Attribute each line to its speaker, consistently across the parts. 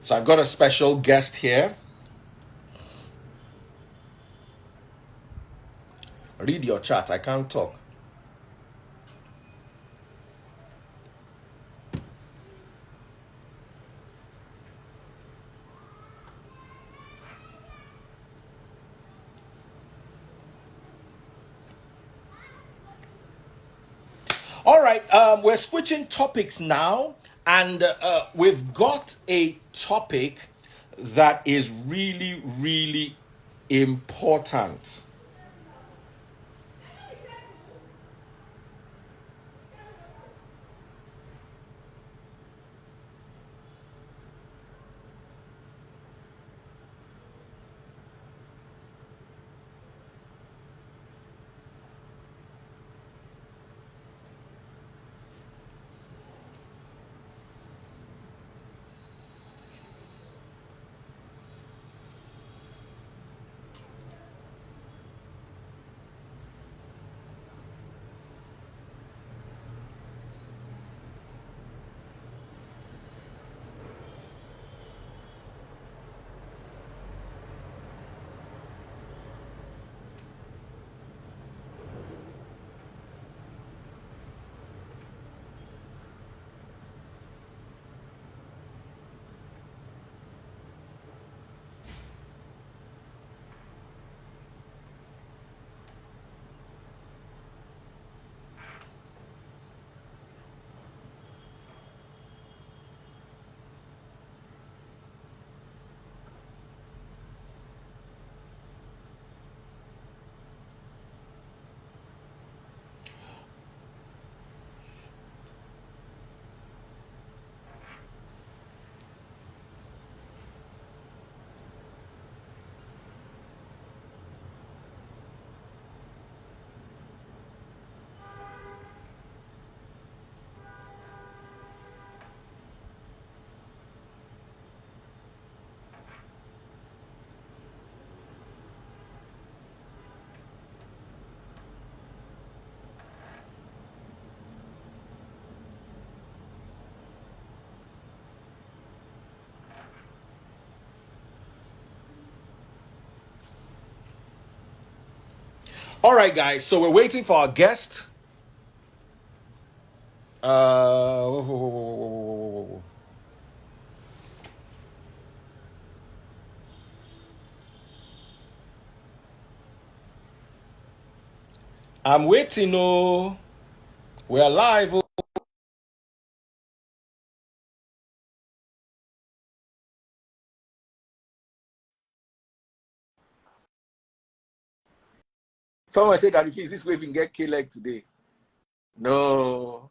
Speaker 1: So I've got a special guest here. Read your chat. I can't talk. All right, we're switching topics now, and we've got a topic that is really, really important. All right, guys, so we're waiting for our guest. Whoa, whoa, whoa, whoa, whoa, whoa. I'm waiting. Oh, we're live. Oh. Someone said that if it's this way, we can get killed today. No.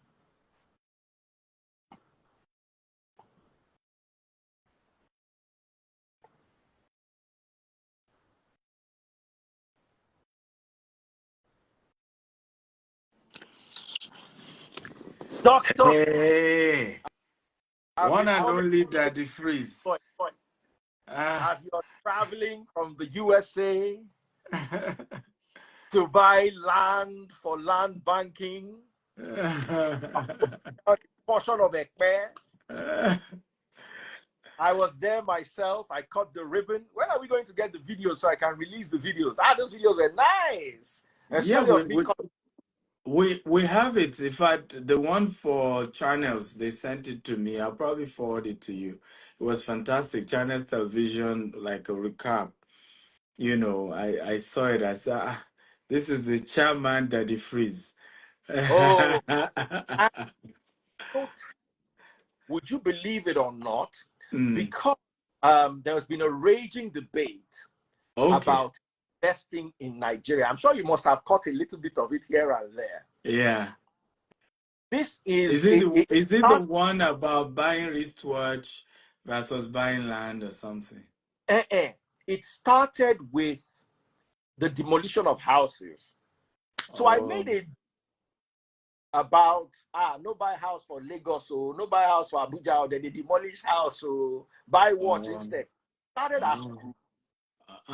Speaker 1: Doctor,
Speaker 2: Hey,
Speaker 1: I've
Speaker 2: one
Speaker 1: been
Speaker 2: and
Speaker 1: how many
Speaker 2: only Daddy Freeze. Ah.
Speaker 1: as you're traveling from the USA to buy land for land banking, a portion of Ekpe. I was there myself. I cut the ribbon. When are we going to get the videos so I can release the videos? Those videos were nice.
Speaker 2: Yeah,
Speaker 1: Especially of me cutting.
Speaker 2: we have it. In fact, the one for channels, they sent it to me. I'll probably forward it to you. It was fantastic. Channels television, like a recap. I saw it. I said, this is the chairman Daddy Freeze.
Speaker 1: Oh, and would you believe it or not?
Speaker 2: Mm,
Speaker 1: Because there's been a raging debate
Speaker 2: okay.
Speaker 1: about investing in Nigeria. I'm sure you must have caught a little bit of it here and there.
Speaker 2: Yeah.
Speaker 1: This
Speaker 2: Is
Speaker 1: is
Speaker 2: it
Speaker 1: it
Speaker 2: is it the
Speaker 1: start,
Speaker 2: one about buying wristwatch versus buying land or something?
Speaker 1: it started with the demolition of houses. So I
Speaker 2: Oh,
Speaker 1: made it about no buy house for Lagos, so no buy house for Abuja, or then they demolish house, so buy watch
Speaker 2: oh,
Speaker 1: instead. Started as
Speaker 2: oh.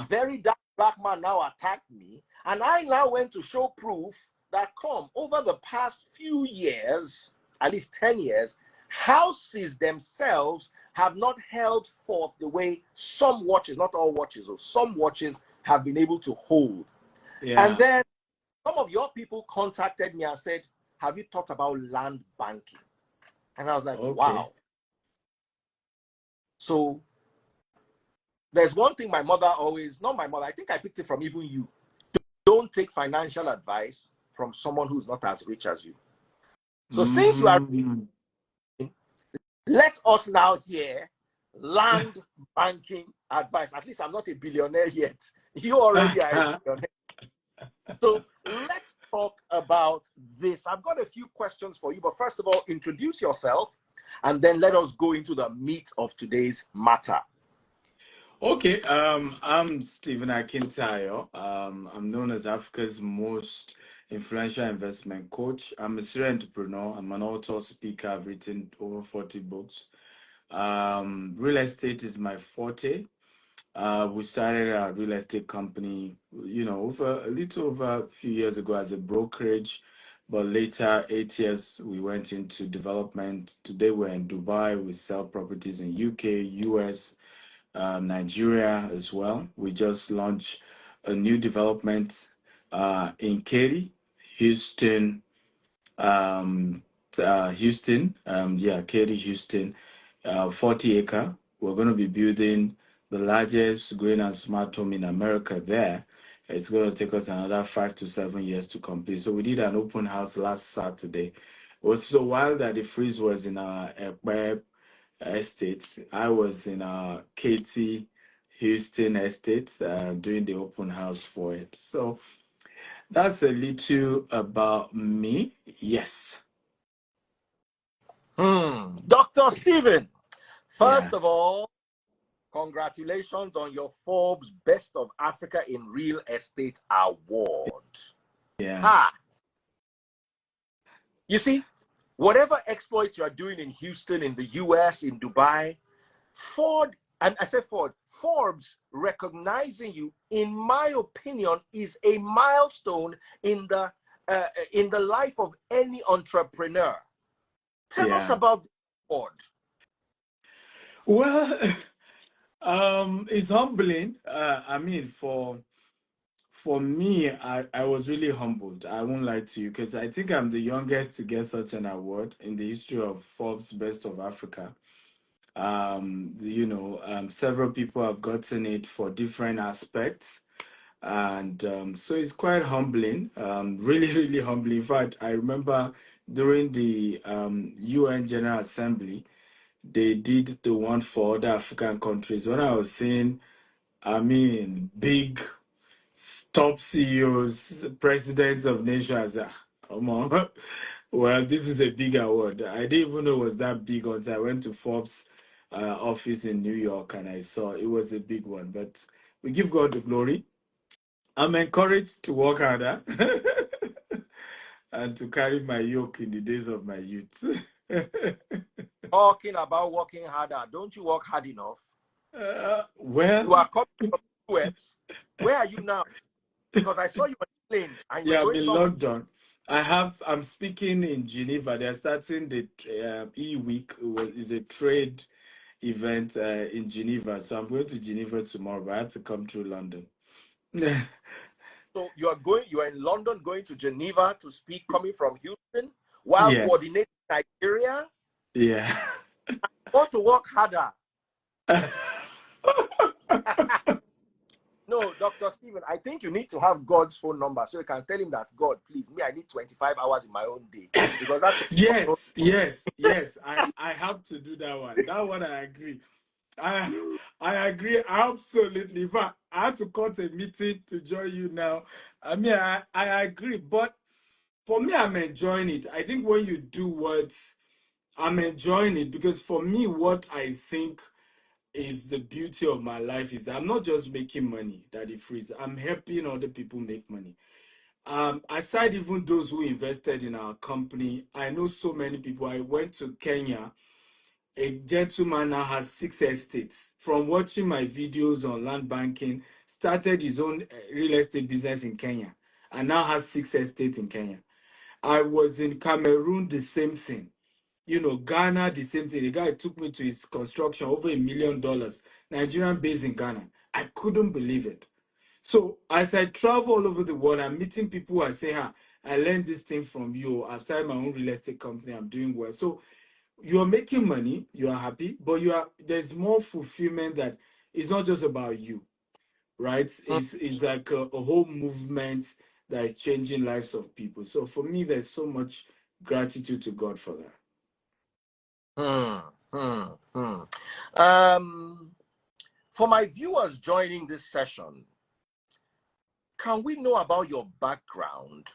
Speaker 1: very dark black man now attacked me, and I now went to show proof that come over the past few years, at least 10 years, houses themselves have not held forth the way some watches, not all watches, or some watches have been able to hold. And
Speaker 2: Yeah.
Speaker 1: then some of your people contacted me and said, have you thought about land banking? And I was like,
Speaker 2: Okay.
Speaker 1: wow. So there's one thing my mother always, not my mother, I think I picked it from even you. Don't take financial advice from someone who's not as rich as you. So since you are,
Speaker 2: Mm.
Speaker 1: let us now hear land banking advice. At least I'm not a billionaire yet. You already are a billionaire. So let's talk about this. I've got a few questions for you, but first of all, introduce yourself and then let us go into the meat of today's matter.
Speaker 2: Okay, I'm Stephen Akintayo. I'm known as Africa's most influential investment coach. I'm a serial entrepreneur. I'm an author, speaker. I've written over 40 books. Real estate is my forte. We started a real estate company, over a little over a few years ago as a brokerage, but later, 8 years, we went into development. Today, we're in Dubai. We sell properties in UK, US, Nigeria as well. We just launched a new development in Katy, Houston, um, Katy, Houston, 40 acre. We're going to be building the largest green and smart home in America there. It's going to take us another 5 to 7 years to complete. So we did an open house last Saturday. It was so while that the freeze was in our estate, I was in our Katy, Houston estate doing the open house for it. So that's a little about me. Yes.
Speaker 1: Dr. Stephen,
Speaker 2: Yeah.
Speaker 1: first of all, congratulations on your Forbes Best of Africa in Real Estate Award.
Speaker 2: Yeah.
Speaker 1: Ha! You see, whatever exploits you are doing in Houston, in the US, in Dubai, Ford, and I said Ford, Forbes recognizing you, in my opinion, is a milestone in the life of any entrepreneur. Tell us
Speaker 2: Yeah.
Speaker 1: about Ford.
Speaker 2: Well, it's humbling. I mean, for me, I was really humbled. I won't lie to you because I think I'm the youngest to get such an award in the history of Forbes Best of Africa. Several people have gotten it for different aspects. And so it's quite humbling, really, really humbling. In fact, I remember during the UN General Assembly, they did the one for other African countries. When I was saying, I mean, big top CEOs, presidents of nations, come on. Well, this is a big award. I didn't even know it was that big until I went to Forbes office in New York and I saw it was a big one. But we give God the glory. I'm encouraged to work harder and to carry my yoke in the days of my youth.
Speaker 1: Talking about working harder, don't you work hard enough? You
Speaker 2: Well,
Speaker 1: are coming from the US. Where are you now? Because I saw you on the plane and you were
Speaker 2: yeah, I'm
Speaker 1: going
Speaker 2: in
Speaker 1: somewhere.
Speaker 2: London. I'm speaking in Geneva. They're starting the e-week. Is a trade event in Geneva. So I'm going to Geneva tomorrow, but I have to come through London.
Speaker 1: So you are in London going to Geneva to speak coming from Houston while
Speaker 2: Yes.
Speaker 1: coordinating Nigeria.
Speaker 2: Yeah.
Speaker 1: Want to work harder. No, Dr. Stephen, I think you need to have God's phone number so you can tell him that, God, please, me, I need 25 hours in my own day. Because that's
Speaker 2: Yes, yes, yes. I have to do that one. That one I agree. I I agree absolutely. In fact, I had to cut a meeting to join you now. I mean, I agree, but for me, I'm enjoying it. I think when you do what I'm enjoying it because for me, what I think is the beauty of my life is that I'm not just making money that it frees. I'm helping other people make money. Aside even those who invested in our company, I know so many people. I went to Kenya. A gentleman now has 6 estates. From watching my videos on land banking, started his own real estate business in Kenya, and now has 6 estates in Kenya. I was in Cameroon, the same thing. Ghana, the same thing. The guy took me to his construction, over $1 million, Nigerian based in Ghana. I couldn't believe it. So as I travel all over the world, I'm meeting people who I say, I learned this thing from you. I've started my own real estate company. I'm doing well. So you're making money, you are happy, but there's more fulfillment that it's not just about you, right? It's like a whole movement that is changing lives of people. So for me, there's so much gratitude to God for that.
Speaker 1: For my viewers joining this session, can we know about your background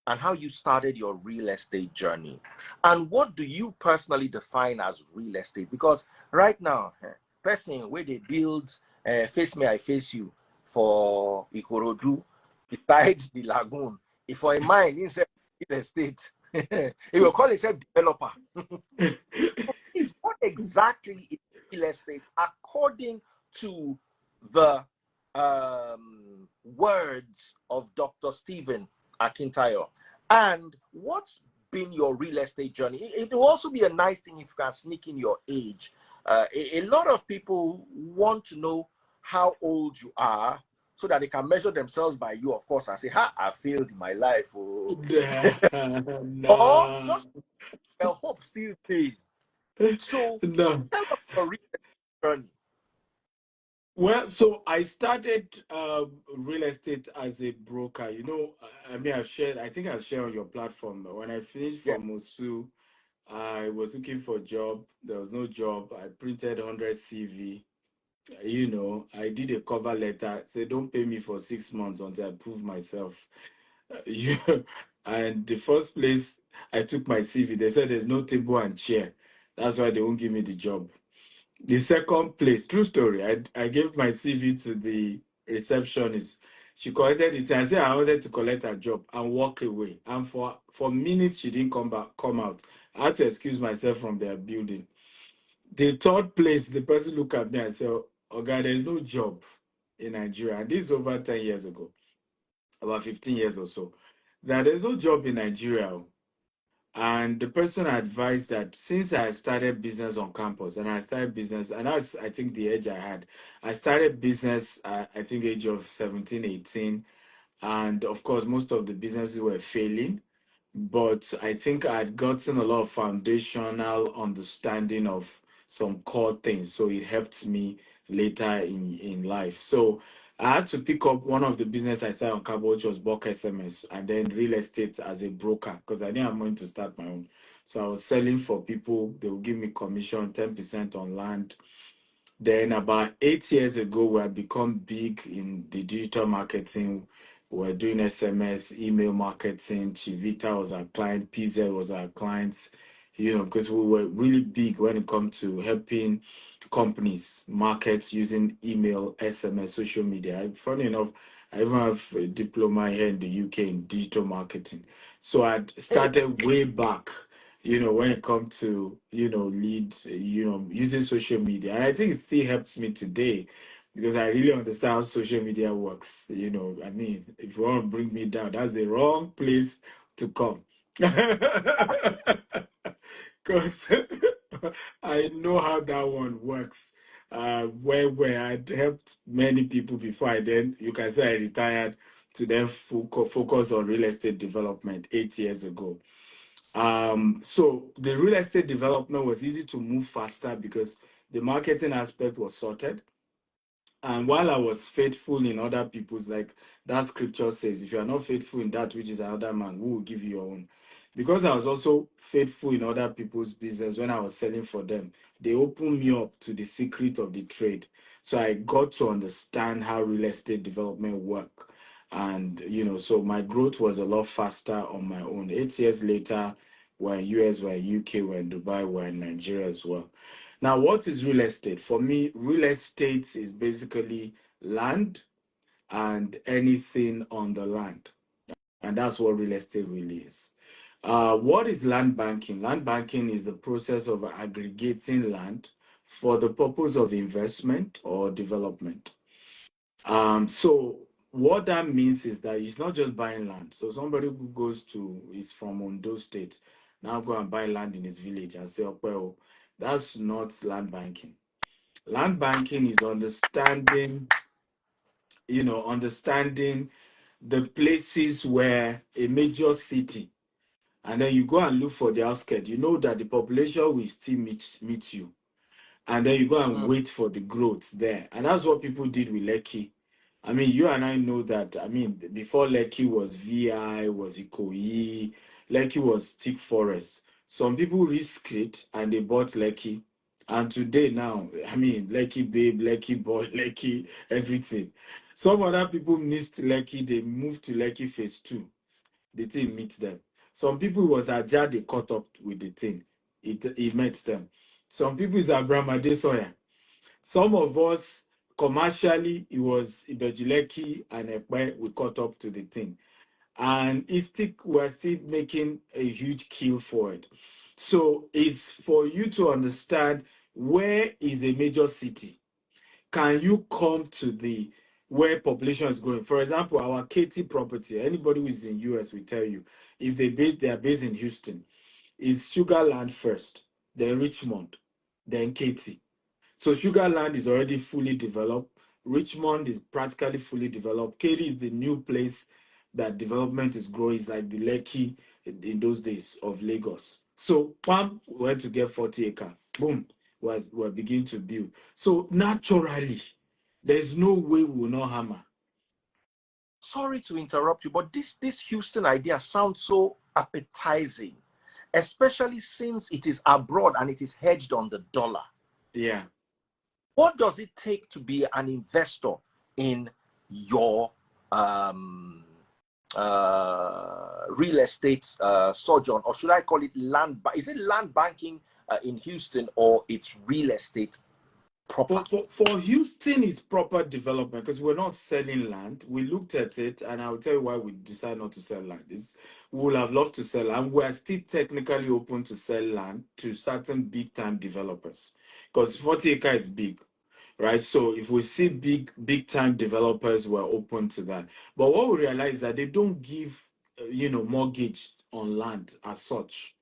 Speaker 1: and how you started your real estate journey? And what do you personally define as real estate? Because right now, person where they build Face Me, I Face You for Ikorodu, beside the lagoon, if for a mine inside real estate, he will call himself developer. If what exactly is real estate according to the words of Dr. Stephen Akintayo? And what's been your real estate journey? It will also be a nice thing if you can sneak in your age. A lot of people want to know how old you are so that they can measure themselves by you, of course, and say, I failed in my life. Oh. Or
Speaker 2: Nah.
Speaker 1: just a hope still there. So
Speaker 2: No.
Speaker 1: tell us your real estate journey.
Speaker 2: Well, so I started real estate as a broker. I mean, I think I've shared on your platform. When I finished
Speaker 1: Yeah.
Speaker 2: from Mosul, I was looking for a job. There was no job. I printed 100 CV. I did a cover letter. Said, don't pay me for 6 months until I prove myself. You, and the first place I took my CV, they said there's no table and chair. That's why they won't give me the job. The second place, true story, I gave my CV to the receptionist. She collected it. I said I wanted to collect her job and walk away. And for minutes, she didn't come out. I had to excuse myself from their building. The third place, the person looked at me and said, oh God, there's no job in Nigeria. And this is over 10 years ago, about 15 years or so. That there's no job in Nigeria. And the person advised that since I started business on campus and I started business, and that's, I think, the age I had. I started business at, I think, age of 17, 18. And of course, most of the businesses were failing. But I think I'd gotten a lot of foundational understanding of some core things. So it helped me later in life. So I had to pick up one of the business I started on Cabo, which was bulk SMS, and then real estate as a broker, because I didn't have money to start my own. So I was selling for people. They would give me commission, 10% on land. Then about 8 years ago, we had become big in the digital marketing. We were doing SMS, email marketing. Chivita was our client. PZ was our clients, because we were really big when it comes to helping companies, markets using email, SMS, social media. Funny enough, I even have a diploma here in the UK in digital marketing. So I
Speaker 1: Hey,
Speaker 2: started way back, when it comes to, lead, using social media. And I think it still helps me today because I really understand how social media works. I mean, if you want to bring me down, that's the wrong place to come. Because I know how that one works. Where I'd helped many people before you can say I retired to then focus on real estate development 8 years ago. So the real estate development was easy to move faster because the marketing aspect was sorted. And while I was faithful in other people's, like that scripture says, if you are not faithful in that which is another man, who will give you your own? Because I was also faithful in other people's business when I was selling for them, they opened me up to the secret of the trade. So I got to understand how real estate development work. And, so my growth was a lot faster on my own. 8 years later, we're in US, we're in UK, we're in Dubai, we're in Nigeria as well. Now, what is real estate? For me, real estate is basically land and anything on the land. And that's what real estate really is. What is land banking? Land banking is the process of aggregating land for the purpose of investment or development. So what that means is that it's not just buying land. So somebody who is from Ondo State, now go and buy land in his village and say, oh, well, that's not land banking. Land banking is understanding, understanding the places where a major city, and then you go and look for the outskirts. You know that the population will still meet you, and then you go and
Speaker 1: Mm.
Speaker 2: wait for the growth there. And that's what people did with Lekki. I mean, you and I know that. I mean, before Lekki was VI, was Ikoyi, Lekki was thick forest. Some people risked it and they bought Lekki. And today now, I mean, Lekki babe, Lekki boy, Lekki everything. Some other people missed Lekki, they moved to Lekki phase 2. The thing meets them. Some people was Ajah, they caught up with the thing. It met them. Some people is Abraham Adesoya. Some of us, commercially, it was Ibejuleki and Ekpe, we caught up to the thing. And we're still making a huge kill for it. So it's for you to understand where is a major city. Can you come to the where population is growing? For example, our Katy property, anybody who is in US will tell you, if they are based in Houston, is Sugarland first, then Richmond, then Katy. So Sugarland is already fully developed. Richmond is practically fully developed. Katy is the new place that development is growing. It's like the Lekki in those days of Lagos. So Pam went to get 40 acre. Boom, we're beginning to build. So naturally, there's no way we will not hammer.
Speaker 1: Sorry to interrupt you, but this Houston idea sounds so appetizing, especially since it is abroad and it is hedged on the dollar.
Speaker 2: Yeah.
Speaker 1: What does it take to be an investor in your real estate sojourn, or should I call it land? Is it land banking in Houston, or it's real estate proper?
Speaker 2: For Houston, it's proper development because we're not selling land. We looked at it, and I'll tell you why we decided not to sell land. We would have loved to sell land. We're still technically open to sell land to certain big time developers because 40 acre is big, right? So if we see big time developers, we're open to that. But what we realize is that they don't give, mortgage on land as such.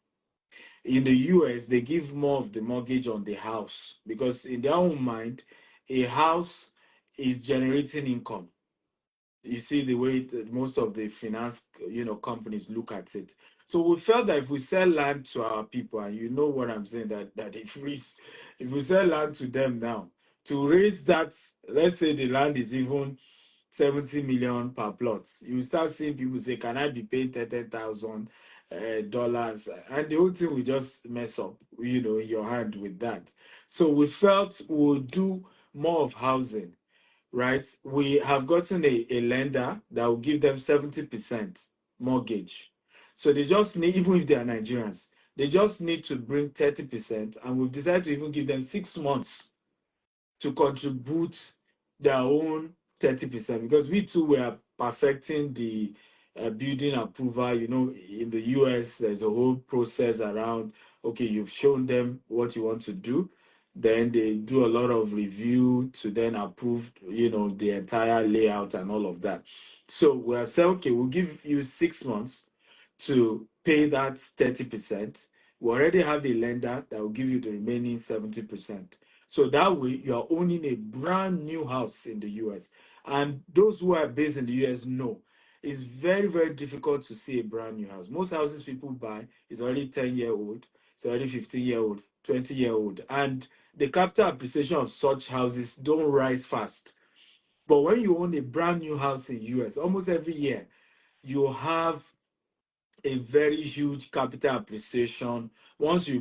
Speaker 2: In the US, they give more of the mortgage on the house because in their own mind, a house is generating income. You see the way that most of the finance, companies look at it. So we felt that if we sell land to our people, and you know what I'm saying, that if we sell land to them now, to raise that, let's say the land is even 70 million per plot. You start seeing people say, can I be paying $30,000? And the whole thing will just mess up, in your hand with that. So we felt we'll do more of housing, right? We have gotten a lender that will give them 70% mortgage. So they just need, even if they are Nigerians, they just need to bring 30%. And we've decided to even give them 6 months to contribute their own 30% because we too were perfecting the building approval. In the US, there's a whole process around, okay, you've shown them what you want to do. Then they do a lot of review to then approve, the entire layout and all of that. So we have said, okay, we'll give you 6 months to pay that 30%. We already have a lender that will give you the remaining 70%. So that way, you are owning a brand new house in the US. And those who are based in the US know it's very, very difficult to see a brand new house. Most houses people buy is already 10-year-old, it's already 15-year-old, 20-year-old. And the capital appreciation of such houses don't rise fast. But when you own a brand new house in US, almost every year, you have a very huge capital appreciation. Once you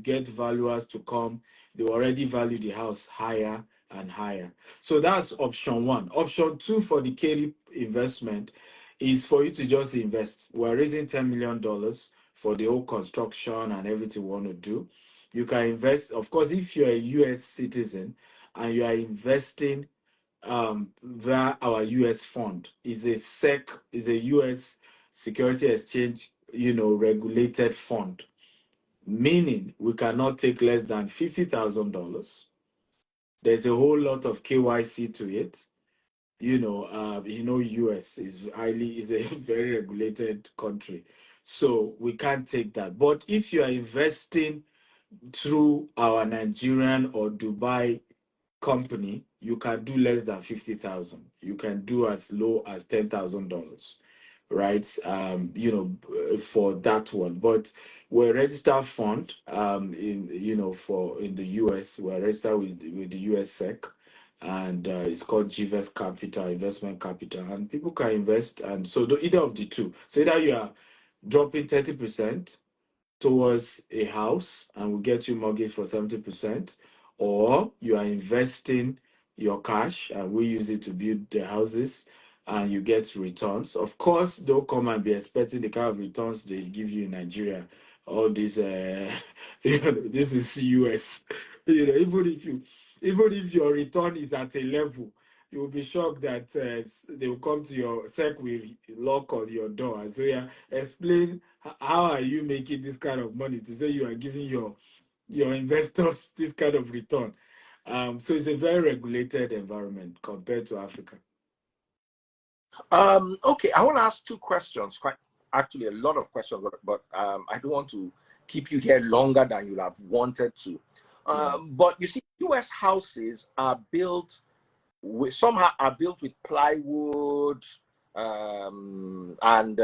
Speaker 2: get valuers to come, they already value the house higher and higher. So that's option one. Option two for the KD investment is for you to just invest. We're raising $10 million for the whole construction and everything we want to do. You can invest, of course, if you're a US citizen and you are investing via our US fund. Is a US Security Exchange, regulated fund, meaning we cannot take less than $50,000. There's a whole lot of KYC to it. US is a very regulated country, so we can't take that. But if you are investing through our Nigerian or Dubai company, you can do less than 50,000. You can do as low as $10,000, right? For that one. But we're a registered fund in the US. We're registered with the US SEC, and it's called GVES Capital, Investment Capital, and people can invest. And so either of the two. So either you are dropping 30% towards a house and we get you mortgage for 70%, or you are investing your cash and we use it to build the houses and you get returns. Of course, don't come and be expecting the kind of returns they give you in Nigeria. All this this is US. Even if your return is at a level, you will be shocked that they will come to your sec with lock on your door and say, yeah, explain how are you making this kind of money to say you are giving your investors this kind of return. So it's a very regulated environment compared to Africa.
Speaker 1: Okay, I want to ask two questions. Quite actually, a lot of questions, but I don't want to keep you here longer than you'll have wanted to. But you see, U.S. houses are built are built with plywood and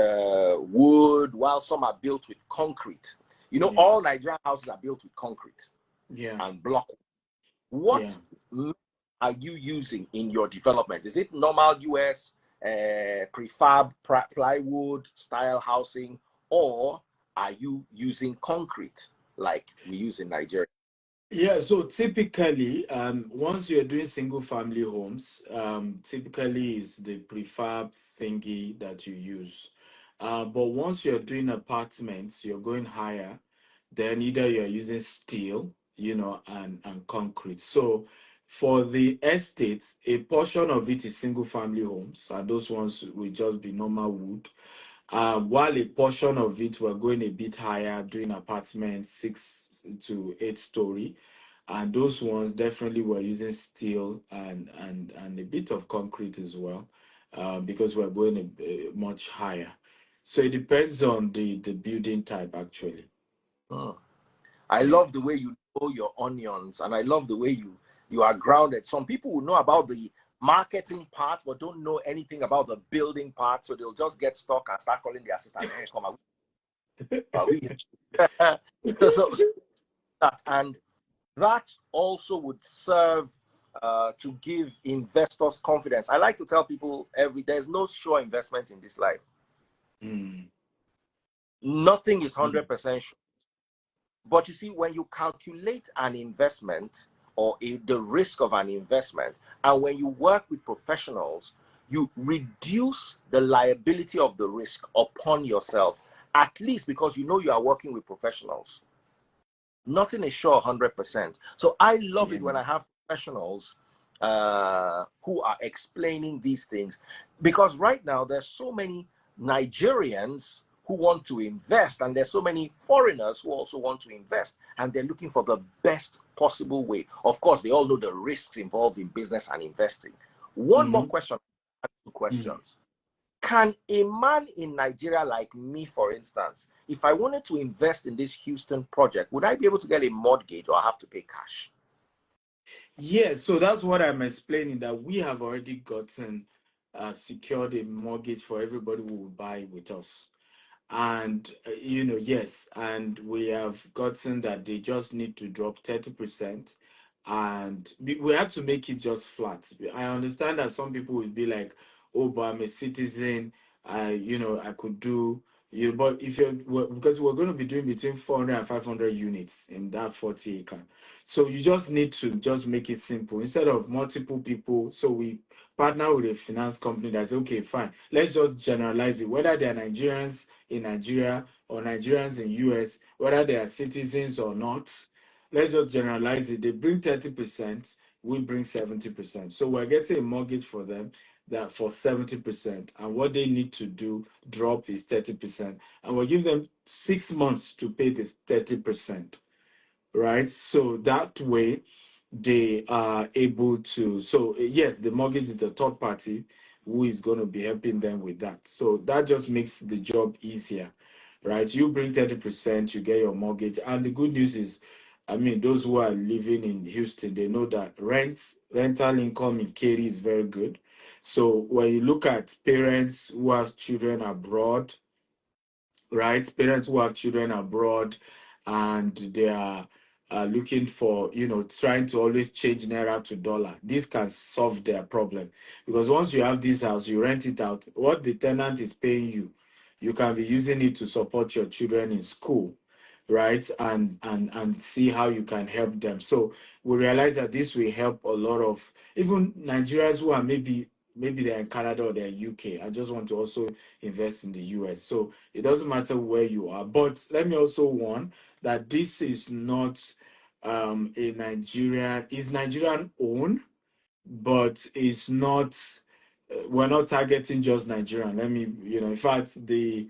Speaker 1: wood, while some are built with concrete. All Nigerian houses are built with concrete and block. What are you using in your development? Is it normal US prefab plywood style housing, or are you using concrete like we use in Nigeria?
Speaker 2: Yeah, so typically, once you're doing single family homes, typically is the prefab thingy that you use. But once you're doing apartments, you're going higher, then either you're using steel, and concrete. So for the estates, a portion of it is single family homes, and those ones will just be normal wood. While a portion of it we're going a bit higher, doing apartments 6 to 8 story, and those ones definitely were using steel and a bit of concrete as well, because we're going much higher. So it depends on the building type, actually.
Speaker 1: I love the way you know your onions, and I love the way you are grounded. Some people will know about the marketing part but don't know anything about the building part, so they'll just get stuck and start calling the assistant. Hey, come on. so that, and that also would serve to give investors confidence. I like to tell people there's no sure investment in this life. Nothing is 100% sure. But you see, when you calculate an investment or the risk of an investment, and when you work with professionals, you reduce the liability of the risk upon yourself, at least because you know you are working with professionals. Nothing is sure 100%. So I love it when I have professionals who are explaining these things, because right now there's so many Nigerians who want to invest, and there's so many foreigners who also want to invest, and they're looking for the best possible way. Of course, they all know the risks involved in business and investing. One more question, two questions. Can a man in Nigeria like me, for instance, if I wanted to invest in this Houston project, would I be able to get a mortgage, or I have to pay cash?
Speaker 2: Yeah, so that's what I'm explaining, that we have already gotten secured a mortgage for everybody who will buy with us. And, yes, and we have gotten that they just need to drop 30%. And we have to make it just flat. I understand that some people will be like, oh, but I'm a citizen. I could do, but because we're going to be doing between 400 and 500 units in that 40 acre. So you just need to just make it simple instead of multiple people. So we partner with a finance company that's okay, fine. Let's just generalize it, whether they're Nigerians in Nigeria or Nigerians in US, whether they are citizens or not. Let's just generalize it. They bring 30%, we bring 70%. So we're getting a mortgage for them that for 70%, and what they need to do drop is 30%, and we'll give them 6 months to pay this 30%, right? So that way they are able to. So yes, the mortgage is the third party who is going to be helping them with that. So that just makes the job easier, right? You bring 30%, you get your mortgage. And the good news is, I mean, those who are living in Houston, they know that rental income in Katy is very good. So when you look at parents who have children abroad, right? Parents who have children abroad and they are looking for, trying to always change naira to dollar. This can solve their problem because once you have this house, you rent it out. What the tenant is paying you, you can be using it to support your children in school, right? And see how you can help them. So we realize that this will help a lot of even Nigerians who are maybe they're in Canada or they're in UK. I just want to also invest in the US. So it doesn't matter where you are. But let me also warn that this is not a Nigerian, is Nigerian owned, but it's not, we're not targeting just Nigerian. Let me, in fact, the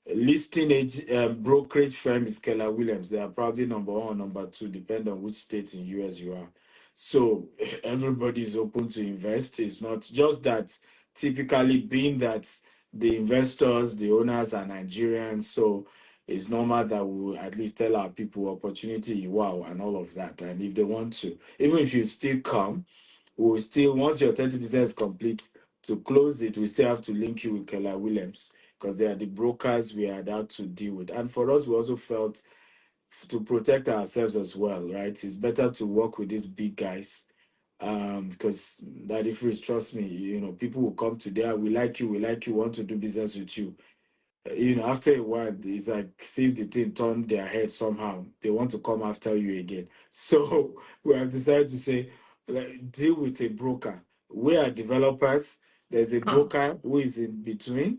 Speaker 2: listing age brokerage firm is Keller Williams. They are probably number one or number two, depending on which state in US you are. So everybody is open to invest. It's not just that typically being that the investors, the owners are Nigerians. So it's normal that we will at least tell our people opportunity, wow, and all of that. And if they want to, even if you still come, we will still, once your 30% is complete, to close it, we still have to link you with Keller Williams because they are the brokers we are allowed to deal with. And for us, we also felt to protect ourselves as well, right? It's better to work with these big guys because Daddy Freeze, trust me, people will come to there, we like you, want to do business with you. After a while, it's like see if the thing turn their head somehow. They want to come after you again. So we have decided to say, like, deal with a broker. We are developers. There's a broker who is in between,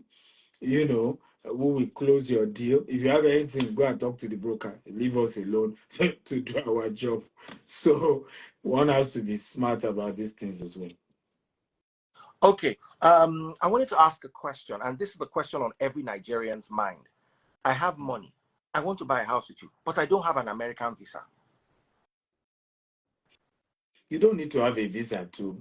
Speaker 2: who will close your deal. If you have anything, go and talk to the broker. Leave us alone to do our job. So one has to be smart about these things as well.
Speaker 1: Okay. I wanted to ask a question, and this is the question on every Nigerian's mind. I have money. I want to buy a house with you, but I don't have an American visa.
Speaker 2: You don't need to have a visa to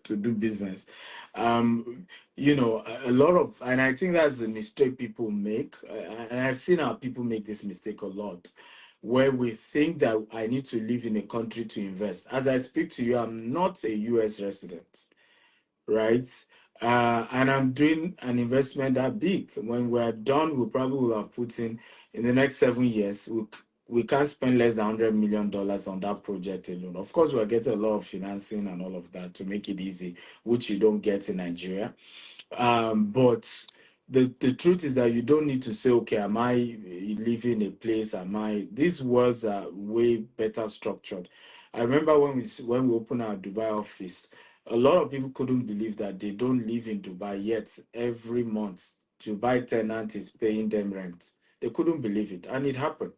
Speaker 2: to do business. A lot of, and I think that's the mistake people make. And I've seen our people make this mistake a lot, where we think that I need to live in a country to invest. As I speak to you, I'm not a US resident, right? And I'm doing an investment that big. When we're done, we probably will have put in the next 7 years. We can't spend less than $100 million on that project alone. Of course, we're getting a lot of financing and all of that to make it easy, which you don't get in Nigeria. But the truth is that you don't need to say, okay, am I living a place? These worlds are way better structured. I remember when we opened our Dubai office, a lot of people couldn't believe that they don't live in Dubai yet. Every month, Dubai tenant is paying them rent. They couldn't believe it, and it happened.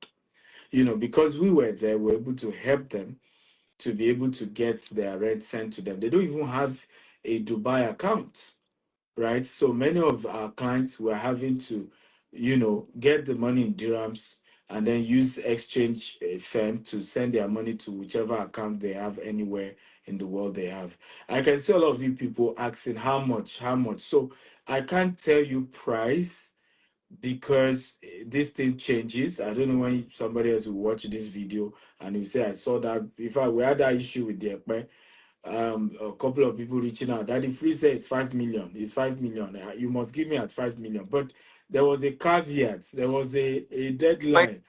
Speaker 2: Because we were there, we were able to help them to be able to get their rent sent to them. They don't even have a Dubai account, right? So many of our clients were having to, get the money in dirhams and then use exchange firm to send their money to whichever account they have anywhere in the world they have. I can see a lot of you people asking how much, how much. So I can't tell you price because this thing changes. I don't know when somebody else will watch this video and will say, I saw that. In fact, we had that issue with the Ekpe, a couple of people reaching out that if we say it's 5 million, it's 5 million, you must give me at 5 million. But there was a caveat, there was a
Speaker 1: Like,
Speaker 2: deadline,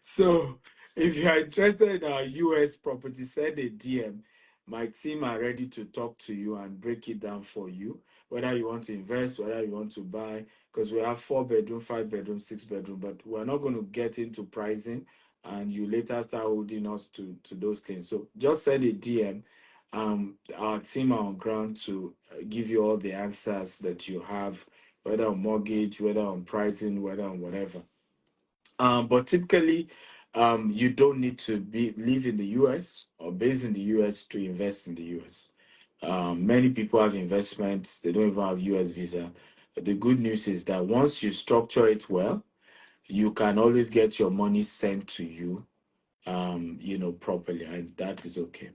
Speaker 2: so if you are interested in our US property, send a DM. My team are ready to talk to you and break it down for you, whether you want to invest, whether you want to buy, because we have 4 bedroom, 5 bedroom, 6 bedroom, but we're not going to get into pricing and you later start holding us to those things. So just send a DM. Our team are on ground to give you all the answers that you have, whether on mortgage, whether on pricing, whether on whatever. But typically, you don't need to live in the US or based in the US to invest in the US. Many people have investments, they don't even have US visa. But the good news is that once you structure it well, you can always get your money sent to you properly, and that is okay.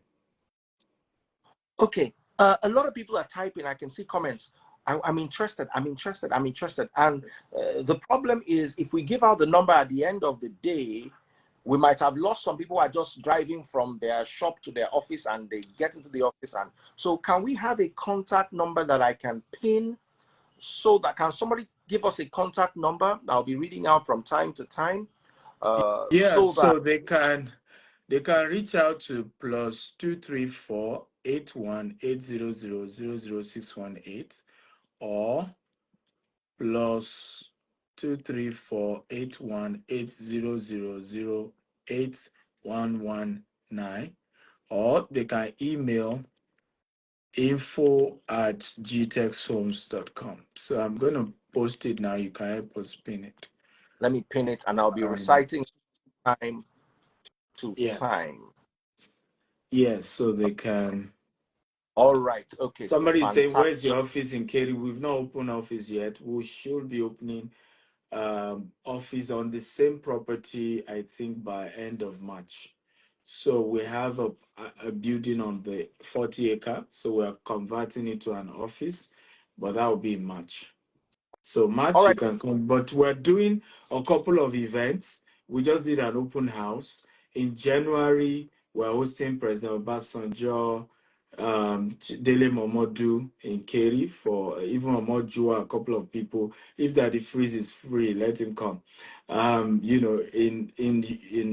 Speaker 1: Okay. A lot of people are typing. I can see comments. I'm interested. I'm interested. I'm interested. And the problem is, if we give out the number at the end of the day, we might have lost some people who are just driving from their shop to their office, and they get into the office. And so, can we have a contact number that I can pin? So that, can somebody give us a contact number that I'll be reading out from time to time?
Speaker 2: Yeah,
Speaker 1: So that
Speaker 2: so they can reach out to +234 81 800 00618, or +234 81 800 08119, or they can email info@gtexhomes.com. So I'm going to post it now. You can help us pin it.
Speaker 1: let me pin it, and I'll be
Speaker 2: Um,
Speaker 1: reciting time to
Speaker 2: yes.
Speaker 1: time.
Speaker 2: Yes, so they can.
Speaker 1: All right. Okay.
Speaker 2: Somebody is saying,
Speaker 1: Fantastic.
Speaker 2: where's your office in Kerry? We've not opened office yet. We should be opening office on the same property, I think, by end of March. So we have a building on the 40 acre. So we're converting it to an office, but that will be in March. So
Speaker 1: All
Speaker 2: March you
Speaker 1: right.
Speaker 2: can come, but we're doing a couple of events. We just did an open house in January. We're hosting President Obasanjo, Dele Momodu in Keri, for even Omoju, a couple of people. If Daddy Freeze is free, let him come. In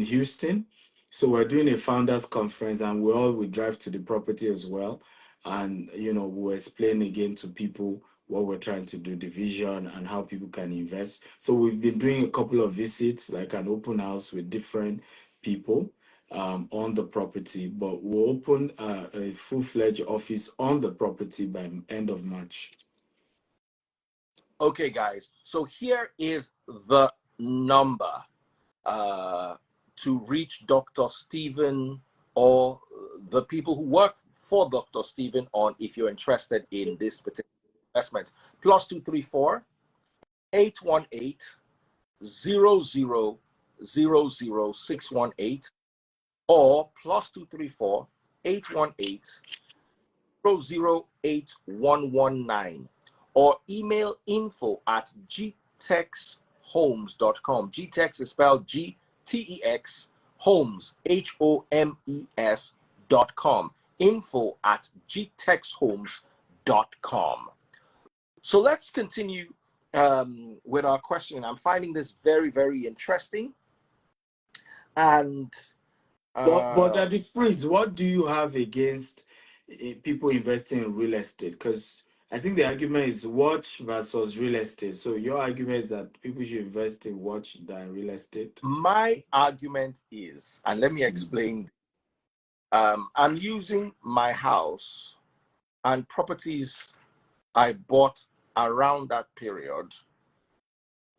Speaker 2: Houston. So we're doing a founders conference, and we all will drive to the property as well, and we'll explain again to people what we're trying to do, the vision, and how people can invest. So we've been doing a couple of visits, like an open house with different people on the property, but we'll open a full-fledged office on the property by end of March.
Speaker 1: Okay, guys. So here is the number to reach Dr. Stephen, or the people who work for Dr. Stephen, on if you're interested in this particular investment. +234 818 0000618, or +234 818 008 119, or email info@gtexhomes.com. Gtex is spelled GTEX, homes HOMES.com. info@gtexhomes.com. So let's continue with our question. I'm finding this very, very interesting. And
Speaker 2: But at the Freeze, what do you have against people investing in real estate? Because I think the argument is watch versus real estate. So your argument is that people should invest in watch than real estate.
Speaker 1: my argument is, and let me explain. I'm using my house and properties I bought around that period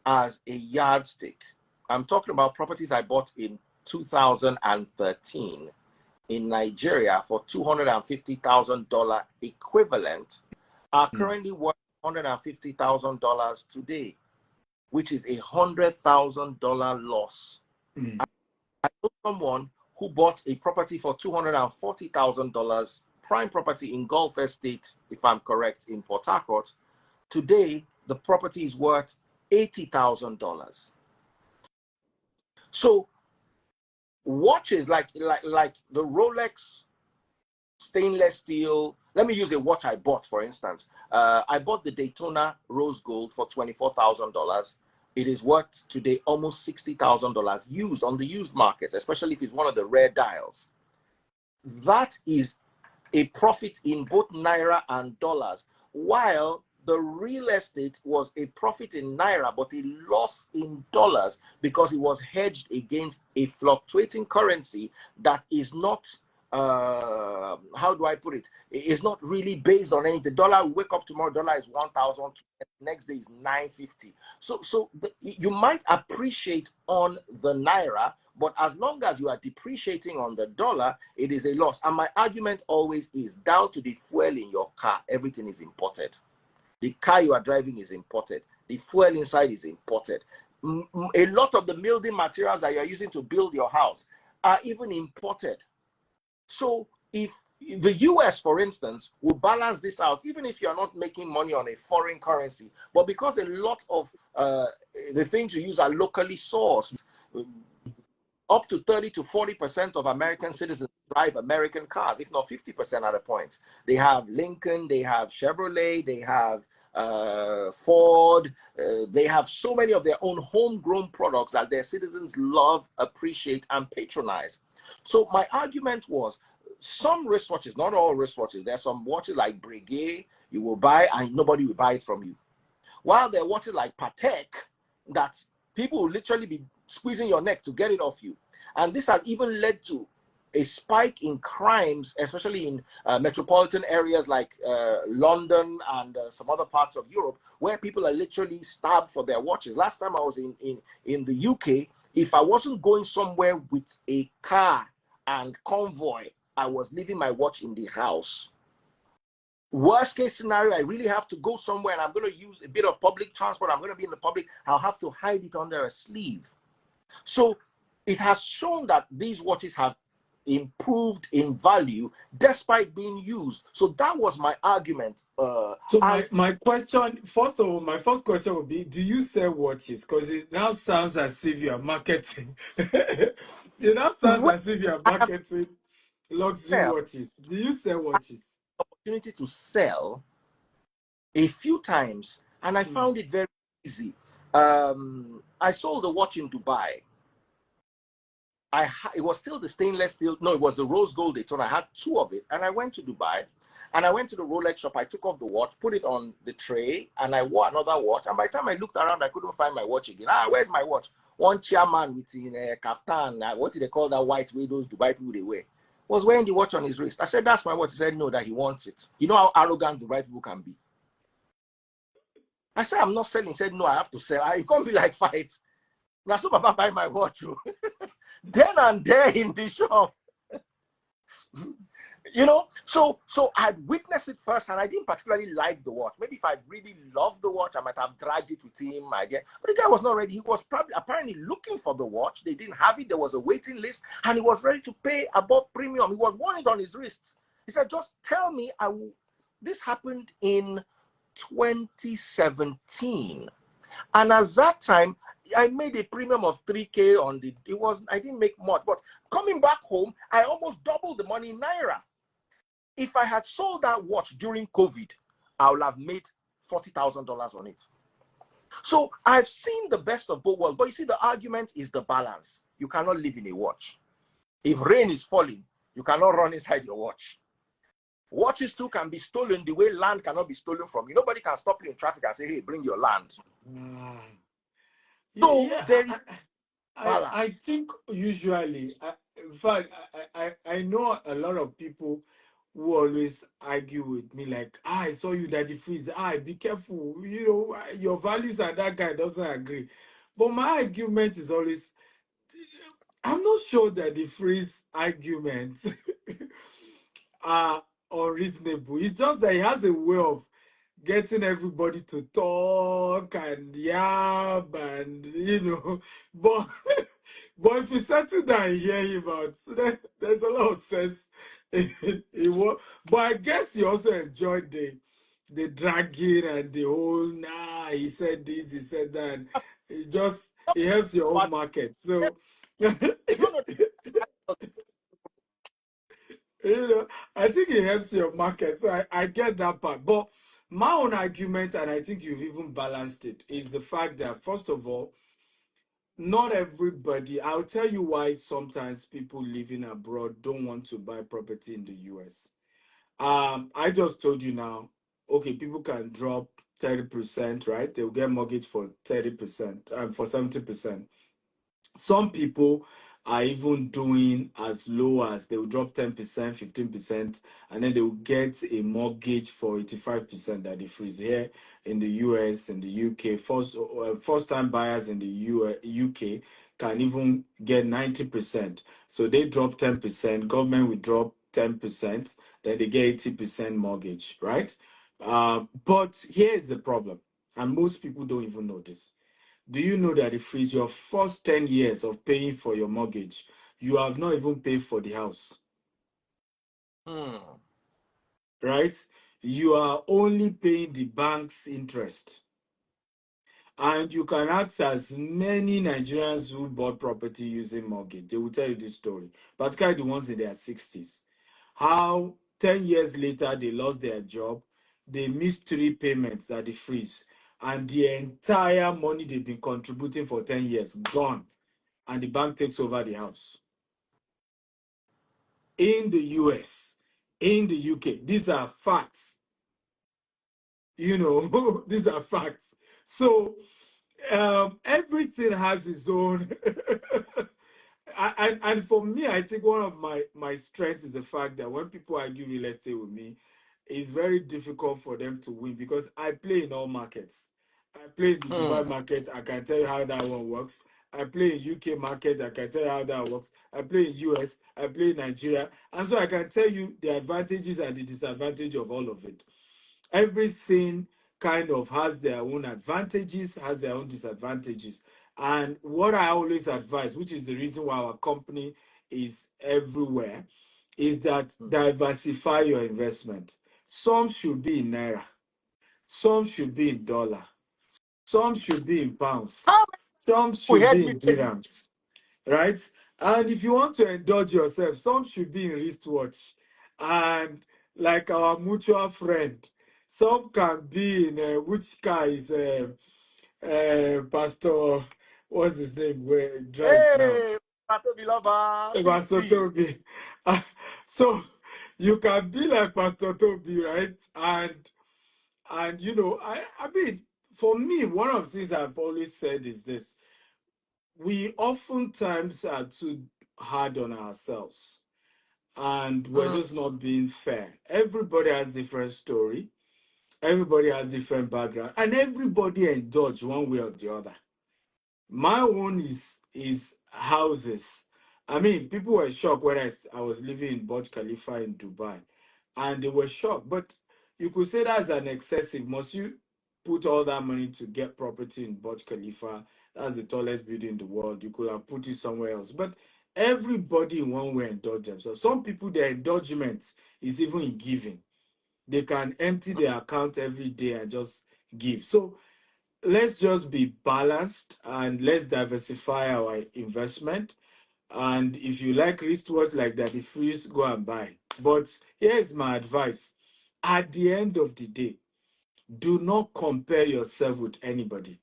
Speaker 1: as a yardstick. I'm talking about properties I bought in 2013 in Nigeria for $250,000 equivalent, are currently worth $150,000 today, which is $100,000 loss. I know someone who bought a property for $240,000, prime property in Gulf Estate, if I'm correct, in Port Harcourt. Today, the property is worth $80,000. So watches like the Rolex stainless steel. Let me use a watch I bought, for instance. I bought the Daytona Rose Gold for $24,000. It is worth today almost $60,000 used on the used market, especially if it's one of the rare dials. That is a profit in both Naira and dollars, while the real estate was a profit in Naira, but a loss in dollars because it was hedged against a fluctuating currency that is not, how do I put it? It's not really based on anything. The dollar, we wake up tomorrow, dollar is 1,000, next day is 950. So you might appreciate on the Naira, but as long as you are depreciating on the dollar, it is a loss. And my argument always is, down to the fuel in your car, everything is imported. The car you are driving is imported. The fuel inside is imported. A lot of the building materials that you are using to build your house, are even imported. So if the US, for instance, will balance this out, even if you're not making money on a foreign currency, but because a lot of the things you use are locally sourced, up to 30 to 40% of American citizens drive American cars, if not 50% at a point. They have Lincoln, they have Chevrolet, they have Ford, they have so many of their own homegrown products that their citizens love, appreciate, and patronize. So my argument was some wristwatches, not all wristwatches, there's some watches like Breguet you will buy and nobody will buy it from you. While there are watches like Patek that people will literally be squeezing your neck to get it off you. And this has even led to a spike in crimes, especially in metropolitan areas like London and some other parts of Europe, where people are literally stabbed for their watches. Last time I was in the UK, if I wasn't going somewhere with a car and convoy, I was leaving my watch in the house. Worst case scenario, I really have to go somewhere and I'm going to use a bit of public transport. I'm going to be in the public. I'll have to hide it under a sleeve. So it has shown that these watches have improved in value despite being used. So that was my argument.
Speaker 2: So my question, first of all, my first question would be, do you sell watches? Because it now sounds as if you are marketing. It now sounds as if you are
Speaker 1: I have
Speaker 2: marketing luxury watches. Do you sell watches?
Speaker 1: opportunity to sell a few times, and I found it very easy. I sold a watch in Dubai. It was still the stainless steel. No, it was the rose gold Daytona. I had two of it, and I went to Dubai, and I went to the Rolex shop. I took off the watch, put it on the tray, and I wore another watch. And by the time I looked around, I couldn't find my watch again. Where's my watch? One chairman with a kaftan. What did they call that white way those Dubai people they wear? Was wearing the watch on his wrist. I said, "That's my watch." He said, "No, that he wants it." You know how arrogant Dubai people can be. I said, "I'm not selling." He said, "No, I have to sell." It can't be like fight. Now, so Papa buy my watch. Then and there in the shop. You know, so I'd witnessed it first, and I didn't particularly like the watch. Maybe if I really loved the watch, I might have dragged it with him. But the guy was not ready. He was probably apparently looking for the watch. They didn't have it. There was a waiting list, and he was ready to pay above premium. He was wearing it on his wrist. He said, "Just tell me, I will." This happened in 2017, and at that time, I made a premium of 3K on the. I didn't make much, but coming back home, I almost doubled the money in Naira. If I had sold that watch during COVID, I would have made $40,000 on it. So I've seen the best of both worlds. But you see, the argument is the balance. You cannot live in a watch. If rain is falling, you cannot run inside your watch. Watches too can be stolen the way land cannot be stolen from you. Nobody can stop you in traffic and say, "Hey, bring your land." So there is balance.
Speaker 2: I think usually, in fact, I know a lot of people who always argue with me like, I saw you Daddy Freeze. Be careful. You know, your values and that guy doesn't agree. But my argument is always, I'm not sure that the Freeze arguments are unreasonable. It's just that he has a way of getting everybody to talk and yab and but but if you settle down and hear him out, so there's a lot of sense in what. But I guess you also enjoyed the dragging and the whole he said this, he said that. And it helps your own market. So
Speaker 1: They don't know.
Speaker 2: I think it helps your market. So I get that part. But my own argument, and I think you've even balanced it, is the fact that, first of all, not everybody, I'll tell you why sometimes people living abroad don't want to buy property in the US. I just told you now, okay, people can drop 30%, right? They'll get mortgage for 30%, for 70%. Some people are even doing as low as they will drop 10%, 15%, and then they will get a mortgage for 85% that they freeze here in the US and the UK. First time buyers in the UK can even get 90%. So they drop 10%, government will drop 10%, then they get 80% mortgage, right? But here's the problem, and most people don't even know this. Do you know that it frees your first 10 years of paying for your mortgage? you have not even paid for the house,
Speaker 1: Hmm.
Speaker 2: right? You are only paying the bank's interest. And you can ask as many Nigerians who bought property using mortgage. They will tell you this story, particularly the ones in their 60s. How 10 years later they lost their job, they missed 3 payments that they freeze, and the entire money they've been contributing for 10 years gone, and the bank takes over the house. In the US, in the UK, these are facts. These are facts. So everything has its own. And for me, I think one of my strengths is the fact that when people argue real estate with me, it's very difficult for them to win because I play in all markets. I play in the
Speaker 1: Hmm.
Speaker 2: Dubai market. I can tell you how that one works. I play in UK market. I can tell you how that works. I play in US. I play in Nigeria, and so I can tell you the advantages and the disadvantage of all of it. Everything kind of has their own advantages, has their own disadvantages. And what I always advise, which is the reason why our company is everywhere, is that
Speaker 1: Hmm.
Speaker 2: diversify your investment. Some should be in naira, some should be in dollar, some should be in pounds,
Speaker 1: How
Speaker 2: some
Speaker 1: many
Speaker 2: should
Speaker 1: people
Speaker 2: be
Speaker 1: heard me
Speaker 2: in
Speaker 1: say this?
Speaker 2: dirhams, right? And if you want to indulge yourself, some should be in wristwatch. And like our mutual friend, some can be in which car is Pastor, what's his name, where he drives now?
Speaker 1: Hey, Patobi lover,
Speaker 2: Pastor
Speaker 1: BT.
Speaker 2: Toby. So you can be like Pastor Toby, right? And I mean, for me, one of the things I've always said is this: we oftentimes are too hard on ourselves, and we're
Speaker 1: Hmm.
Speaker 2: just not being fair. Everybody has different story, everybody has different background, and everybody indulge one way or the other. My own is houses. I mean, people were shocked when I was living in Burj Khalifa in Dubai, and they were shocked. But you could say that's an excessive. Must you put all that money to get property in Burj Khalifa? That's the tallest building in the world. You could have put it somewhere else. But everybody in one way indulge themselves. Some people, their indulgence is even in giving. They can empty their account every day and just give. So let's just be balanced and let's diversify our investment. And if you like wristwatch like that, the freeze, go and buy. But here's my advice: at the end of the day, do not compare yourself with anybody.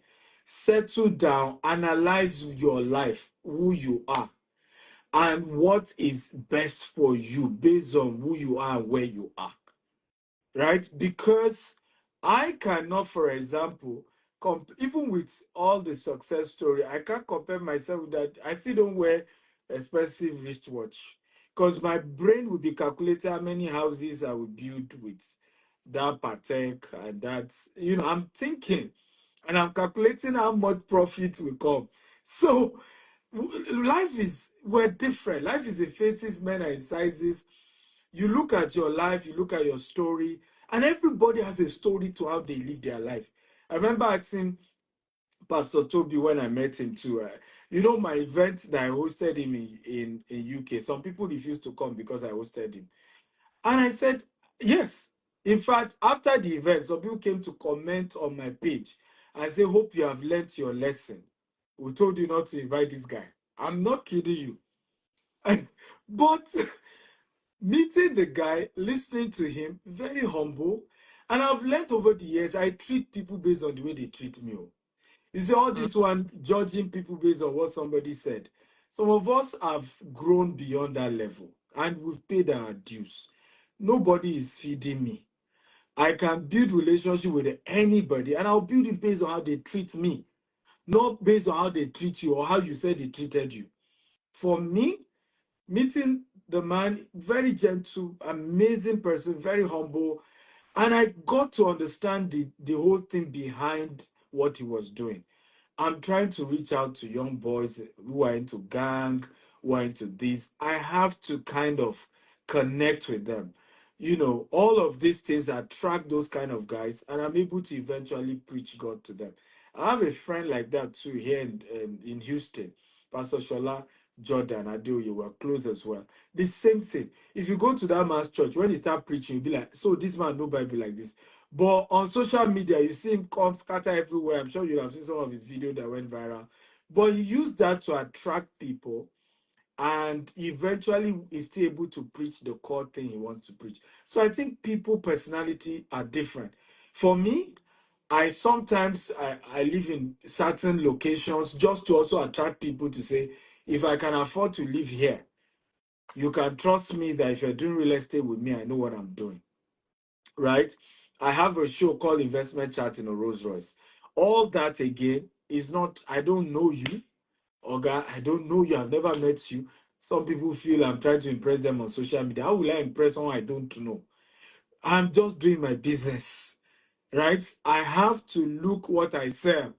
Speaker 2: Settle down, analyze your life, who you are, and what is best for you based on who you are and where you are, right? Because I cannot, for example, even with all the success story, I can't compare myself with that. I still don't wear expensive wristwatch because my brain will be calculating how many houses I will build with that Patek and that. I'm thinking and I'm calculating how much profit will come. So life is, we're different. Life is in phases, men and sizes. You look at your life, you look at your story, and everybody has a story to how they live their life. I remember asking Pastor Toby when I met him too. My event that I hosted him in UK. Some people refused to come because I hosted him, and I said yes. In fact, after the event, some people came to comment on my page and say, "Hope you have learnt your lesson. We told you not to invite this guy." I'm not kidding you. But meeting the guy, listening to him, very humble. And I've learned over the years, I treat people based on the way they treat me. Oh. Is all
Speaker 1: Hmm.
Speaker 2: this one judging people based on what somebody said? Some of us have grown beyond that level and we've paid our dues. Nobody is feeding me. I can build relationship with anybody and I'll build it based on how they treat me, not based on how they treat you or how you said they treated you. For me, meeting the man, very gentle, amazing person, very humble, and I got to understand the whole thing behind what he was doing. I'm trying to reach out to young boys who are into gang, who are into this. I have to kind of connect with them. All of these things attract those kind of guys, and I'm able to eventually preach God to them. I have a friend like that too here in Houston, Pastor Shola. Jordan, Adeo, you were close as well. The same thing. If you go to that man's church, when he start preaching, you'll be like, so this man no Bible like this. But on social media, you see him come scatter everywhere. I'm sure you have seen some of his videos that went viral. But he used that to attract people, and eventually is still able to preach the core thing he wants to preach. So I think people personality are different. For me, I live in certain locations just to also attract people to say, if I can afford to live here, you can trust me that if you're doing real estate with me, I know what I'm doing. Right? I have a show called Investment Chat in a Rolls Royce. All that again is not, I don't know you. Oga, I don't know you, I've never met you. Some people feel I'm trying to impress them on social media. How will I impress someone I don't know? I'm just doing my business, right? I have to look what I sell.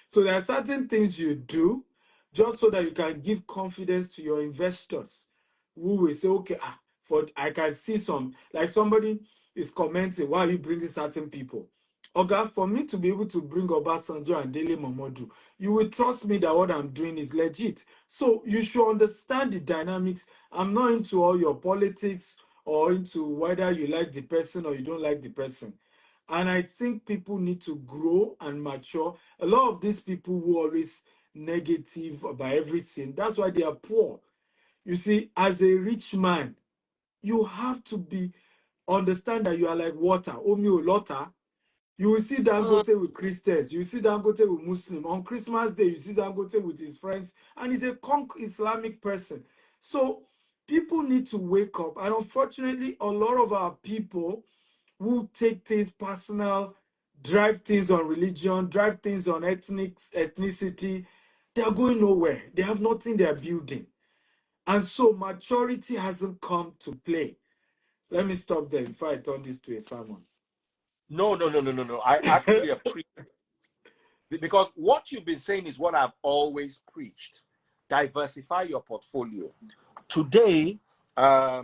Speaker 2: So there are certain things you do just so that you can give confidence to your investors who will say, okay, for I can see some, like somebody is commenting, why are you bringing certain people? Oga, for me to be able to bring Obasanjo and Dele Momodu, you will trust me that what I'm doing is legit. So you should understand the dynamics. I'm not into all your politics or into whether you like the person or you don't like the person. And I think people need to grow and mature. A lot of these people who are always negative about everything, that's why they are poor. You see, as a rich man, you have to be understand that you are like water. Omi o lota. You will see
Speaker 1: Mm.
Speaker 2: Dangote with Christians. You see Dangote with Muslim. On Christmas Day, you see Dangote with his friends, and he's a conk Islamic person. So people need to wake up. And unfortunately, a lot of our people who take things personal, drive things on religion, drive things on ethnicity, they are going nowhere. They have nothing they are building. And so maturity hasn't come to play. Let me stop there before I turn this to a sermon.
Speaker 1: No, no, no, no, no, no. I actually appreciate, because what you've been saying is what I've always preached. Diversify your portfolio. Today, a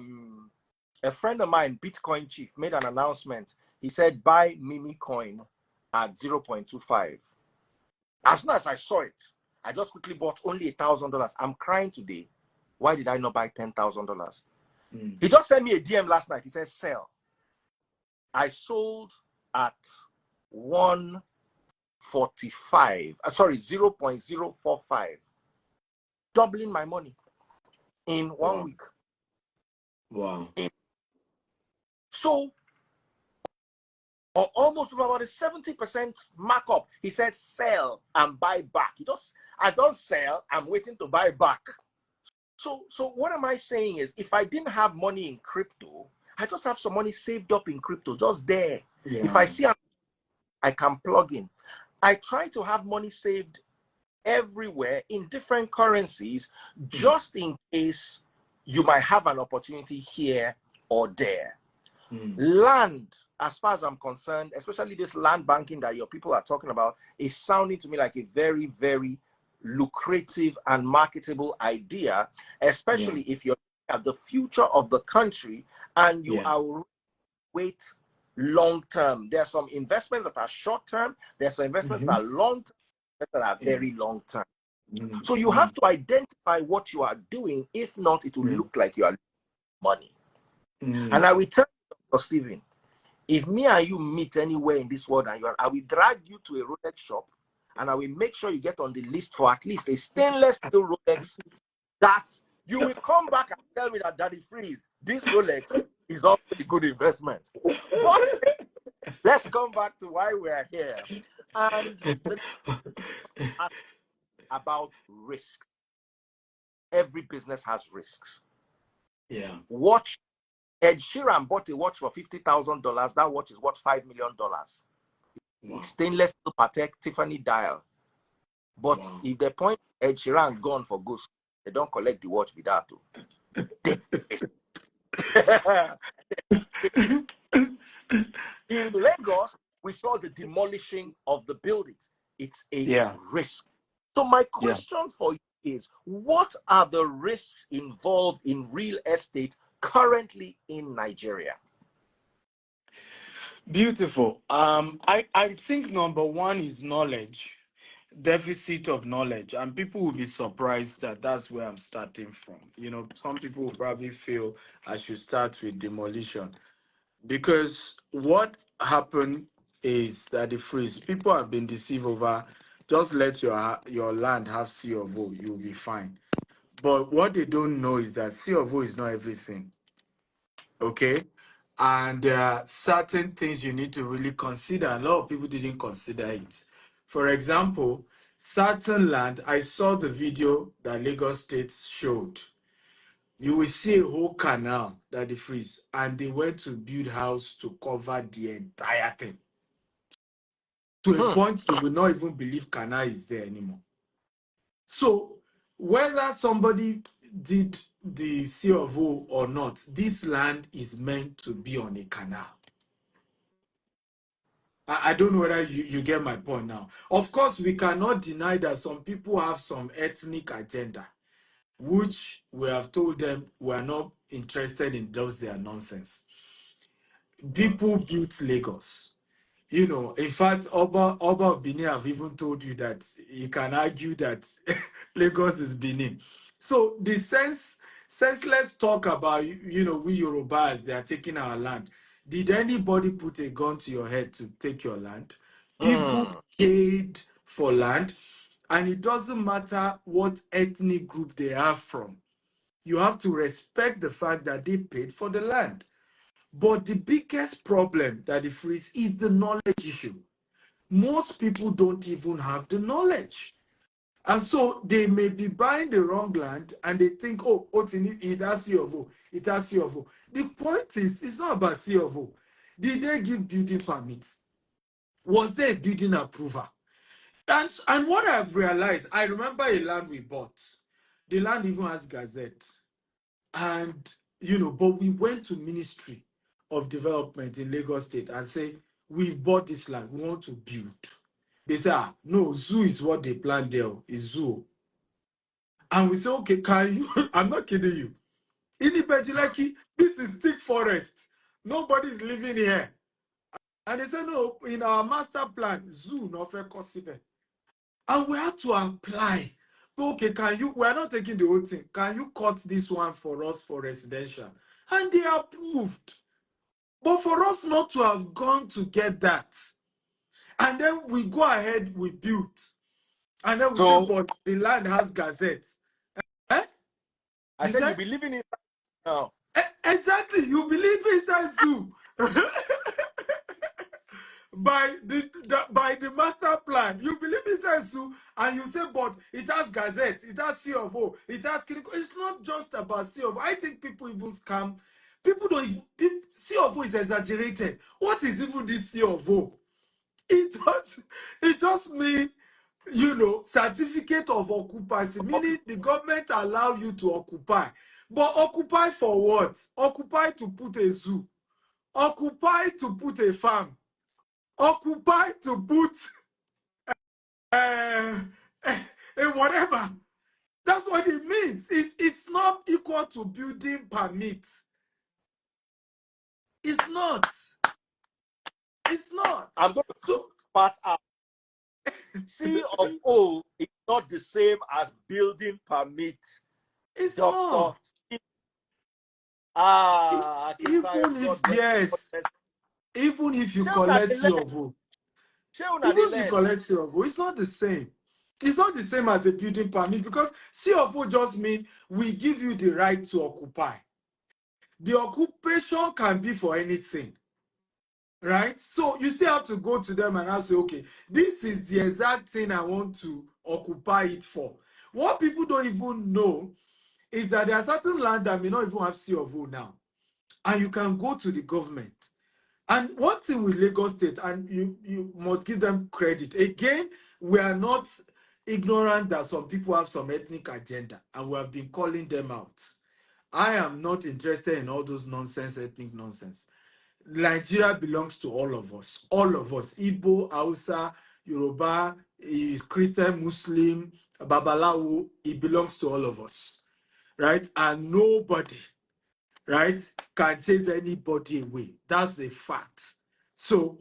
Speaker 1: friend of mine, Bitcoin Chief, made an announcement. He said, buy Mimi coin at 0.25. As soon as I saw it, I just quickly bought only $1,000. I'm crying today. Why did I not buy $10,000? He just sent me a DM last night. He said, sell. I sold at 145. Sorry, 0.045. Doubling my money in 1 week.
Speaker 2: Wow.
Speaker 1: So, or almost about a 70% markup. He said, sell and buy back. I don't sell, I'm waiting to buy back. So what am I saying is, if I didn't have money in crypto, I just have some money saved up in crypto, just there.
Speaker 2: Yeah.
Speaker 1: If I see, I can plug in. I try to have money saved everywhere in different currencies, just in case you might have an opportunity here or there. Land, as far as I'm concerned, especially this land banking that your people are talking about, is sounding to me like a very, very lucrative and marketable idea, especially if you're at the future of the country and you are wait long term. There are some investments that are short term, there's some investments that are long term, that are very long term. So you have to identify what you are doing. If not, it will look like you are losing money. And I will tell you, Dr. Stephen, if me and you meet anywhere in this world, and I will drag you to a Rolex shop, and I will make sure you get on the list for at least a stainless steel Rolex, that you will come back and tell me that, Daddy Freeze, this Rolex is also a good investment. But let's come back to why we are here. And about risk. Every business has risks.
Speaker 2: Yeah.
Speaker 1: Watch. Ed Sheeran bought a watch for $50,000. That watch is worth $5 million. Wow. Stainless steel Patek Tiffany dial. But if they point Ed Sheeran gone for ghost, they don't collect the watch with that too. In Lagos, we saw the demolishing of the buildings. It's a risk. So my question for you is, what are the risks involved in real estate currently in Nigeria?
Speaker 2: Beautiful. I think number one is knowledge. deficit of knowledge, and people will be surprised that that's where I'm starting from. Some people will probably feel I should start with demolition, because what happened is that the freeze, people have been deceived over, just let your land have C of O, you'll be fine. But what they don't know is that C of O is not everything. Okay? And there are certain things you need to really consider. A lot of people didn't consider it. For example, certain land, I saw the video that Lagos State showed. You will see a whole canal that they freeze, and they went to build house to cover the entire thing. To a
Speaker 1: Hmm.
Speaker 2: point you will not even believe canal is there anymore. So whether somebody did the C of O or not, this land is meant to be on a canal. I don't know whether you get my point now. Of course, we cannot deny that some people have some ethnic agenda, which we have told them we are not interested in those their nonsense. People built Lagos. In fact, Oba of Benin have even told you that he can argue that Lagos is Benin. So the senseless talk about, we Yorubas, they are taking our land. Did anybody put a gun to your head to take your land? People
Speaker 1: Hmm.
Speaker 2: paid for land, and it doesn't matter what ethnic group they are from. You have to respect the fact that they paid for the land. But the biggest problem that it frees is the knowledge issue. Most people don't even have the knowledge. And so they may be buying the wrong land and they think, oh, it has C of O, it has C of O. The point is, it's not about C of O. Did they give building permits? Was there a building approval? And what I've realized, I remember a land we bought. The land even has gazette. And, but we went to Ministry of Development in Lagos State and say, we've bought this land, we want to build. They say, no, zoo is what they planned there, is zoo. And we say, okay, can you, I'm not kidding you. In Ibejileki, this is thick forest. Nobody's living here. And they say, no, in our master plan, zoo, no fair possible. And we had to apply. Okay, we are not taking the whole thing. Can you cut this one for us for residential? And they approved. But for us not to have gone to get that, and then we go ahead, we build, and then we say,
Speaker 1: So
Speaker 2: but the land has gazettes. Eh?
Speaker 1: I
Speaker 2: You
Speaker 1: said you'll
Speaker 2: said?
Speaker 1: be living in now.
Speaker 2: Exactly, you believe inside zoo. By the master plan, you believe inside zoo, and you say, but it has gazettes, it has C of O, it has clinical. It's not just about C of O. I think people even scam. People don't even, C of O is exaggerated. What is even this C of O? It just means, certificate of occupancy, meaning the government allow you to occupy. But occupy for what? Occupy to put a zoo, occupy to put a farm, occupy to put uh, whatever. That's what it means. It's not equal to building permit. It's not. It's not.
Speaker 1: I'm going to
Speaker 2: So
Speaker 1: part out. C of O is not the same as building permit.
Speaker 2: it's
Speaker 1: Doctor.
Speaker 2: not.
Speaker 1: Akintayo,
Speaker 2: Even if,
Speaker 1: God rest.
Speaker 2: yes, even if you
Speaker 1: Shey una
Speaker 2: collect
Speaker 1: dey learn.
Speaker 2: your
Speaker 1: Shey una dey
Speaker 2: even if you
Speaker 1: learn.
Speaker 2: collect CFO, it's not the same. It's not the same as a building permit, because CFO just means we give you the right to occupy. The occupation can be for anything, right? So you still have to go to them and ask, okay, this is the exact thing I want to occupy it for. What people don't even know is that there are certain land that may not even have CFO now. And you can go to the government. And one thing with Lagos State, and you must give them credit. Again, we are not ignorant that some people have some ethnic agenda, and we have been calling them out. I am not interested in all those nonsense, ethnic nonsense. Nigeria belongs to all of us. All of us. Igbo, Hausa, Yoruba, is Christian, Muslim, Babalawo, it belongs to all of us. Right? And nobody, right, can chase anybody away. That's a fact. So,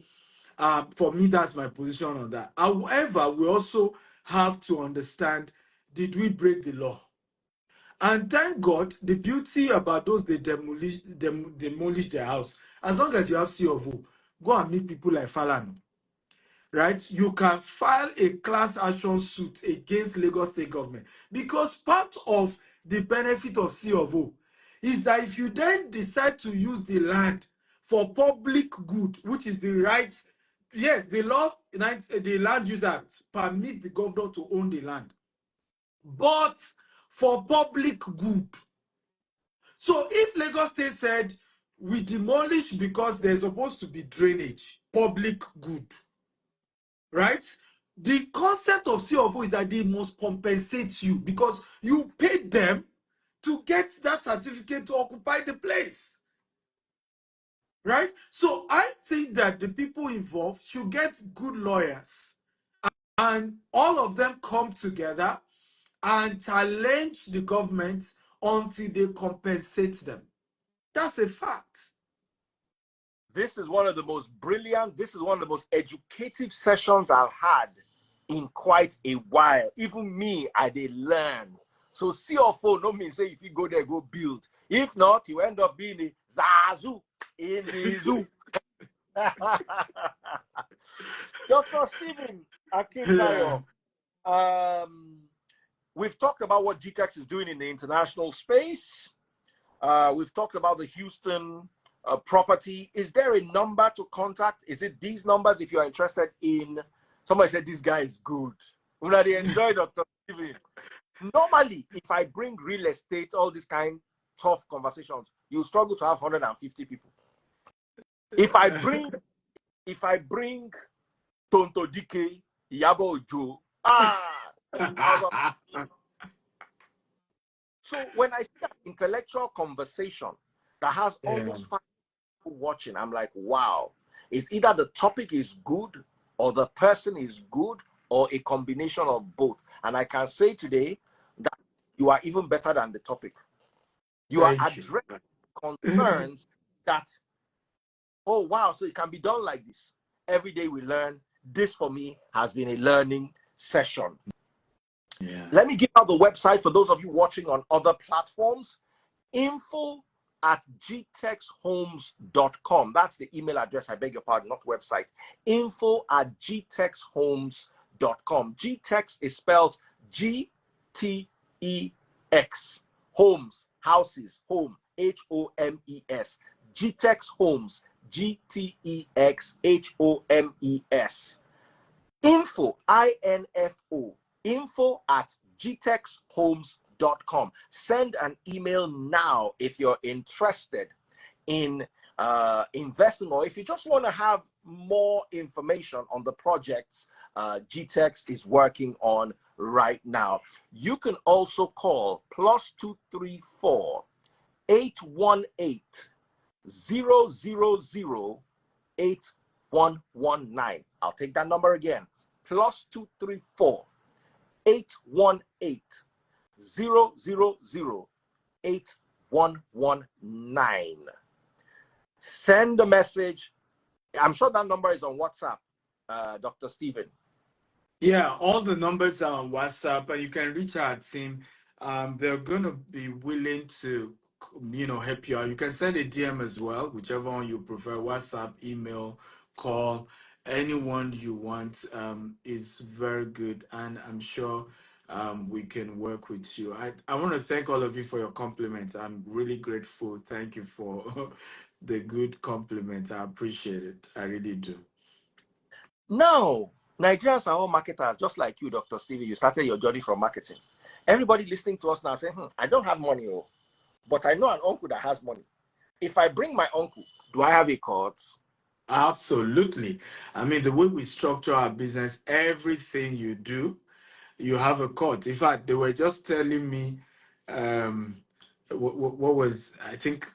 Speaker 2: for me, that's my position on that. However, we also have to understand, did we break the law? And thank God, the beauty about those they demolish their house, as long as you have C of O, go and meet people like Falano, right? You can file a class action suit against Lagos State government, because part of the benefit of C of O is that if you then decide to use the land for public good, which is the right, yes, the law, the Land Use Act permit the governor to own the land, but for public good. So if Lagos State said we demolish because there's supposed to be drainage, public good, right? The concept of C of O is that they must compensate you because you paid them to get that certificate to occupy the place, right? So I think that the people involved should get good lawyers and all of them come together and challenge the government until they compensate them. That's a fact.
Speaker 1: This is one of the most brilliant, this is one of the most educative sessions I've had in quite a while. Even me, I did learn. So CFO no mean say if you go there, go build. If not, you end up being a Zazu in the zoo. Dr. Stephen Akintayo, we've talked about what GTEx is doing in the international space. We've talked about the Houston property. Is there a number to contact? Is it these numbers if you're interested in? Somebody said this guy is good. When I enjoy Dr. Stephen. Normally, if I bring real estate, all these kind tough conversations, you struggle to have 150 people. If I bring Tonto Dike, Yabo Ojo, so when I see an intellectual conversation that has almost 5 people watching, I'm like, wow. It's either the topic is good or the person is good or a combination of both. And I can say today that you are even better than the topic. You are addressing concerns that, oh, wow, so it can be done like this. Every day we learn. This, for me, has been a learning session.
Speaker 2: Yeah.
Speaker 1: Let me give out the website for those of you watching on other platforms. info@gtexhomes.com. That's the email address. I beg your pardon, not website. info@gtexhomes.com. GTEX is spelled GTEX. Homes, houses, home, HOMES. GTEX Homes, GTEX HOMES. Info, INFO, info@gtexhomes.com. Send an email now if you're interested in investing, or if you just want to have more information on the projects GTEX is working on right now. You can also call +234 818 000 8119. I'll take that number again. +234 818 000 8119. Send a message. I'm sure that number is on WhatsApp, Dr. Stephen.
Speaker 2: Yeah, all the numbers are on WhatsApp, and you can reach our team. They're going to be willing to, help you out. You can send a DM as well, whichever one you prefer, WhatsApp, email, call, anyone you want is very good, and I'm sure we can work with you. I want to thank all of you for your compliments. I'm really grateful. Thank you for the good compliment. I appreciate it. I really do.
Speaker 1: No, Nigerians are all marketers, just like you, Dr. Stevie. You started your journey from marketing. Everybody listening to us now saying, I don't have money, but I know an uncle that has money. If I bring my uncle, do I have a court?
Speaker 2: Absolutely. I mean, the way we structure our business, everything you do, you have a court. In fact, they were just telling me, what was, I think,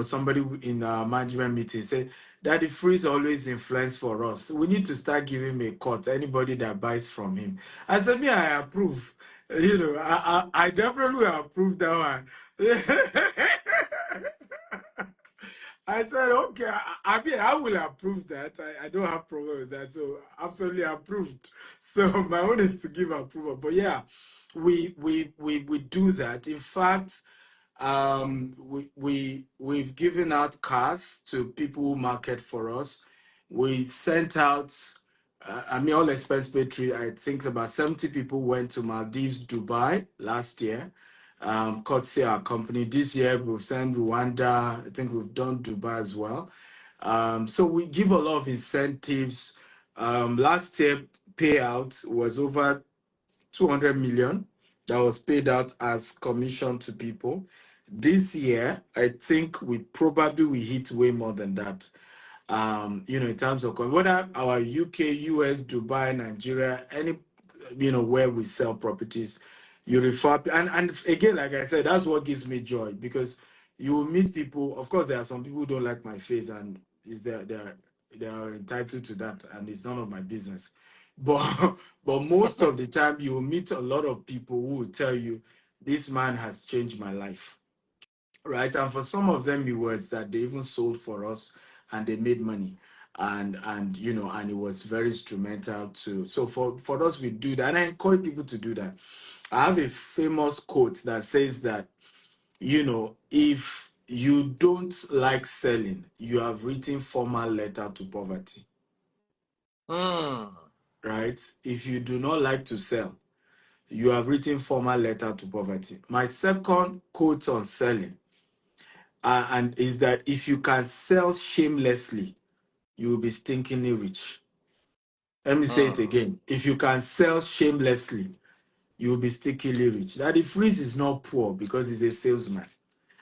Speaker 2: somebody in our management meeting said that the free is always influence for us. We need to start giving him a court, anybody that buys from him. I said, me, I approve. I definitely approve that one. I said, okay, I mean, I will approve that. I don't have problem with that. So absolutely approved. So my own is to give approval. But yeah, we do that. In fact, we've given out cars to people who market for us. We sent out, I mean, all expense paid trip. I think about 70 people went to Maldives, Dubai last year, courtesy our company. This year we've sent Rwanda. I think we've done Dubai as well. So we give a lot of incentives. Last year payout was over 200 million that was paid out as commission to people. This year, I think we probably will hit way more than that. In terms of whether our UK, US, Dubai, Nigeria, any, where we sell properties, you refer, and again, like I said, that's what gives me joy, because you will meet people. Of course, there are some people who don't like my face, and is there they are entitled to that, and it's none of my business. But but most of the time, you will meet a lot of people who will tell you, this man has changed my life, right? And for some of them, it was that they even sold for us and they made money, and it was very instrumental too. So for us, we do that, and I encourage people to do that. I have a famous quote that says that, if you don't like selling, you have written formal letter to poverty.
Speaker 1: Mm.
Speaker 2: Right? If you do not like to sell, you have written formal letter to poverty. My second quote on selling, and is that if you can sell shamelessly, you will be stinkingly rich. Let me say it
Speaker 1: Mm.
Speaker 2: again. If you can sell shamelessly, you will be stinkingly rich. That the freeze is not poor because he's a salesman.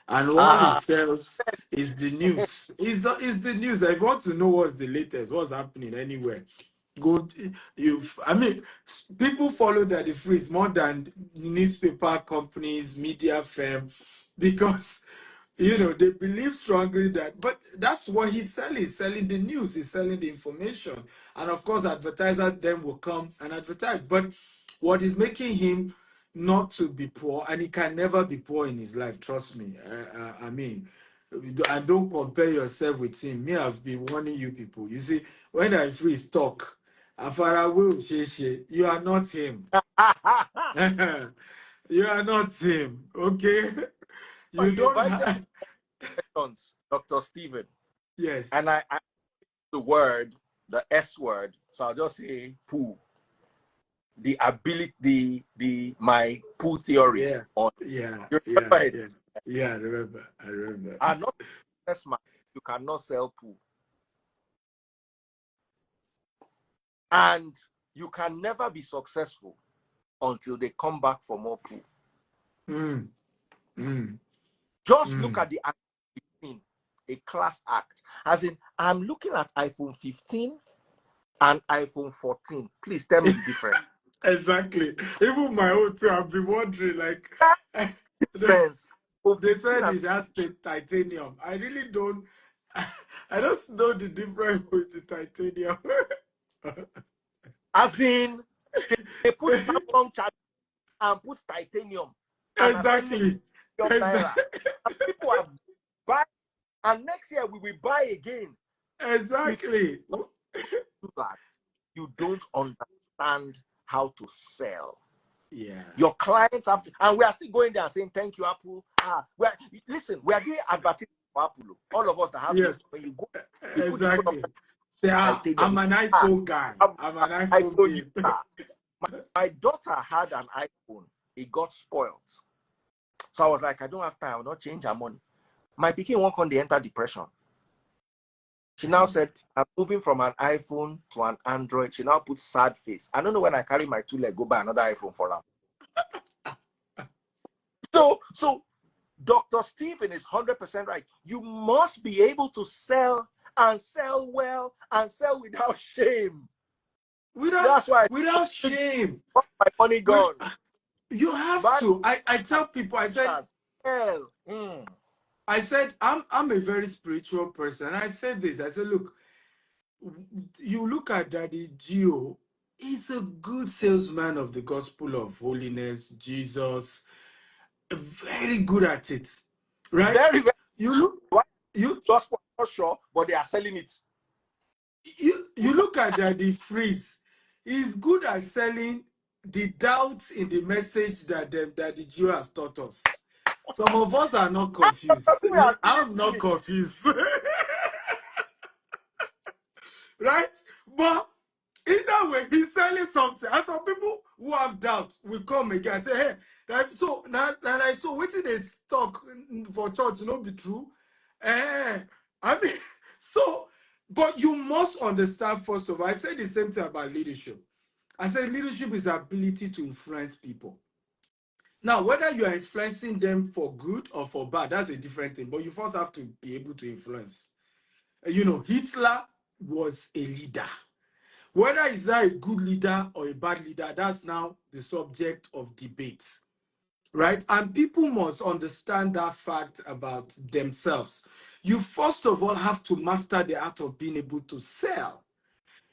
Speaker 2: And all he
Speaker 1: Ah.
Speaker 2: sells is the news. It's the news. If you want to know what's the latest, what's happening anywhere, go. I mean, people follow that the freeze more than newspaper companies, media firm, because they believe strongly that. But that's what he's selling. He's selling the news. He's selling the information, and of course, advertisers then will come and advertise. But what is making him not to be poor, and he can never be poor in his life, trust me. I mean, and don't compare yourself with him. Me, I've been warning you people. You see, when I freeze talk, Afara will you are not him. You are not him, okay?
Speaker 1: When
Speaker 2: You
Speaker 1: you
Speaker 2: don't
Speaker 1: invited
Speaker 2: have.
Speaker 1: questions, Dr. Stephen,
Speaker 2: Yes.
Speaker 1: and I the word, the S word, so I'll just say poo. The ability, the my poo theory
Speaker 2: Yeah.
Speaker 1: on,
Speaker 2: Yeah.
Speaker 1: you
Speaker 2: Yeah.
Speaker 1: remember it?
Speaker 2: Yeah. Yeah. I remember.
Speaker 1: Are not business man, you cannot sell poo. And you can never be successful until they come back for more poo.
Speaker 2: Mm, mm,
Speaker 1: Just look
Speaker 2: mm.
Speaker 1: at the iPhone 15, a class act. As in, I'm looking at iPhone 15 and iPhone 14. Please tell me the difference.
Speaker 2: Exactly. Even my own too, I've been wondering, like, they
Speaker 1: Difference. iPhone
Speaker 2: they
Speaker 1: 15
Speaker 2: said
Speaker 1: and
Speaker 2: it has the titanium. I really don't, I don't know the difference with the titanium.
Speaker 1: as in, they put Samsung charger and put titanium and are selling it
Speaker 2: Exactly.
Speaker 1: million naira.
Speaker 2: Exactly.
Speaker 1: And people are buying, and next year we will buy again. If you
Speaker 2: Exactly.
Speaker 1: don't do that, you don't understand how to sell.
Speaker 2: Yeah.
Speaker 1: Your clients have to, and we are still going there and saying thank you, Apple. Listen, we are doing advertising for Apple. All of us that have
Speaker 2: Yes.
Speaker 1: this, when you go, you put the phone up
Speaker 2: Exactly. Say,
Speaker 1: titanium.
Speaker 2: I'm an
Speaker 1: Ah,
Speaker 2: iPhone guy.
Speaker 1: I'm
Speaker 2: I'm an
Speaker 1: an
Speaker 2: iPhone
Speaker 1: iPhone
Speaker 2: babe.
Speaker 1: user. My daughter had an iPhone. It got spoiled. So I was like, I don't have time. I will not change her money. My pikin won't come, they enter depression. She now said, I'm moving from an iPhone to an Android. She now puts sad face. I don't know when I carry my 2 leg, go buy another iPhone for her. So Dr. Stephen is 100% right. You must be able to sell and sell well and sell without shame. That's why
Speaker 2: Without shame.
Speaker 1: my money
Speaker 2: With,
Speaker 1: gone.
Speaker 2: you have
Speaker 1: But
Speaker 2: to. I tell people, I said, I'm a very spiritual person. I said this. I said, look, you look at Daddy Gio, he's a good salesman of the gospel of holiness, Jesus, very good at it. Right?
Speaker 1: very, very
Speaker 2: You look you
Speaker 1: just not sure, but they are selling it.
Speaker 2: you look at Daddy Freeze. is good at selling the doubts in the message that the Jew has taught us. Some of us are not confused.
Speaker 1: Trust me, I've seen
Speaker 2: I'm
Speaker 1: it
Speaker 2: not
Speaker 1: fully.
Speaker 2: confused. Right? But either way, he's selling something. And some people who have doubts will come again and say, hey, so now I saw what did they talk for church, be true. I mean, so, but you must understand, first of all, I said the same thing about leadership. I said leadership is the ability to influence people. Now, whether you are influencing them for good or for bad, that's a different thing. But you first have to be able to influence. Hitler was a leader. Whether he's now a good leader or a bad leader, that's now the subject of debate, right? And people must understand that fact about themselves. You first of all have to master the art of being able to sell.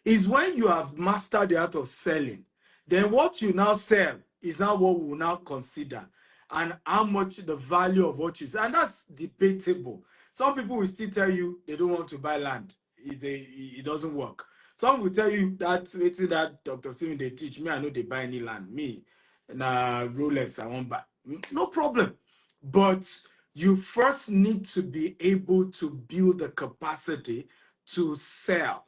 Speaker 2: Is when you have mastered the art of selling, then what you now sell is now what we will now consider, and how much the value of what you sell. And that's debatable. Some people will still tell you they don't want to buy land. It doesn't work. Some will tell you that it's that Dr. Steven they teach me, I know they buy any land. Me, na Rolex, I won't buy. No problem. But you first need to be able to build the capacity to sell.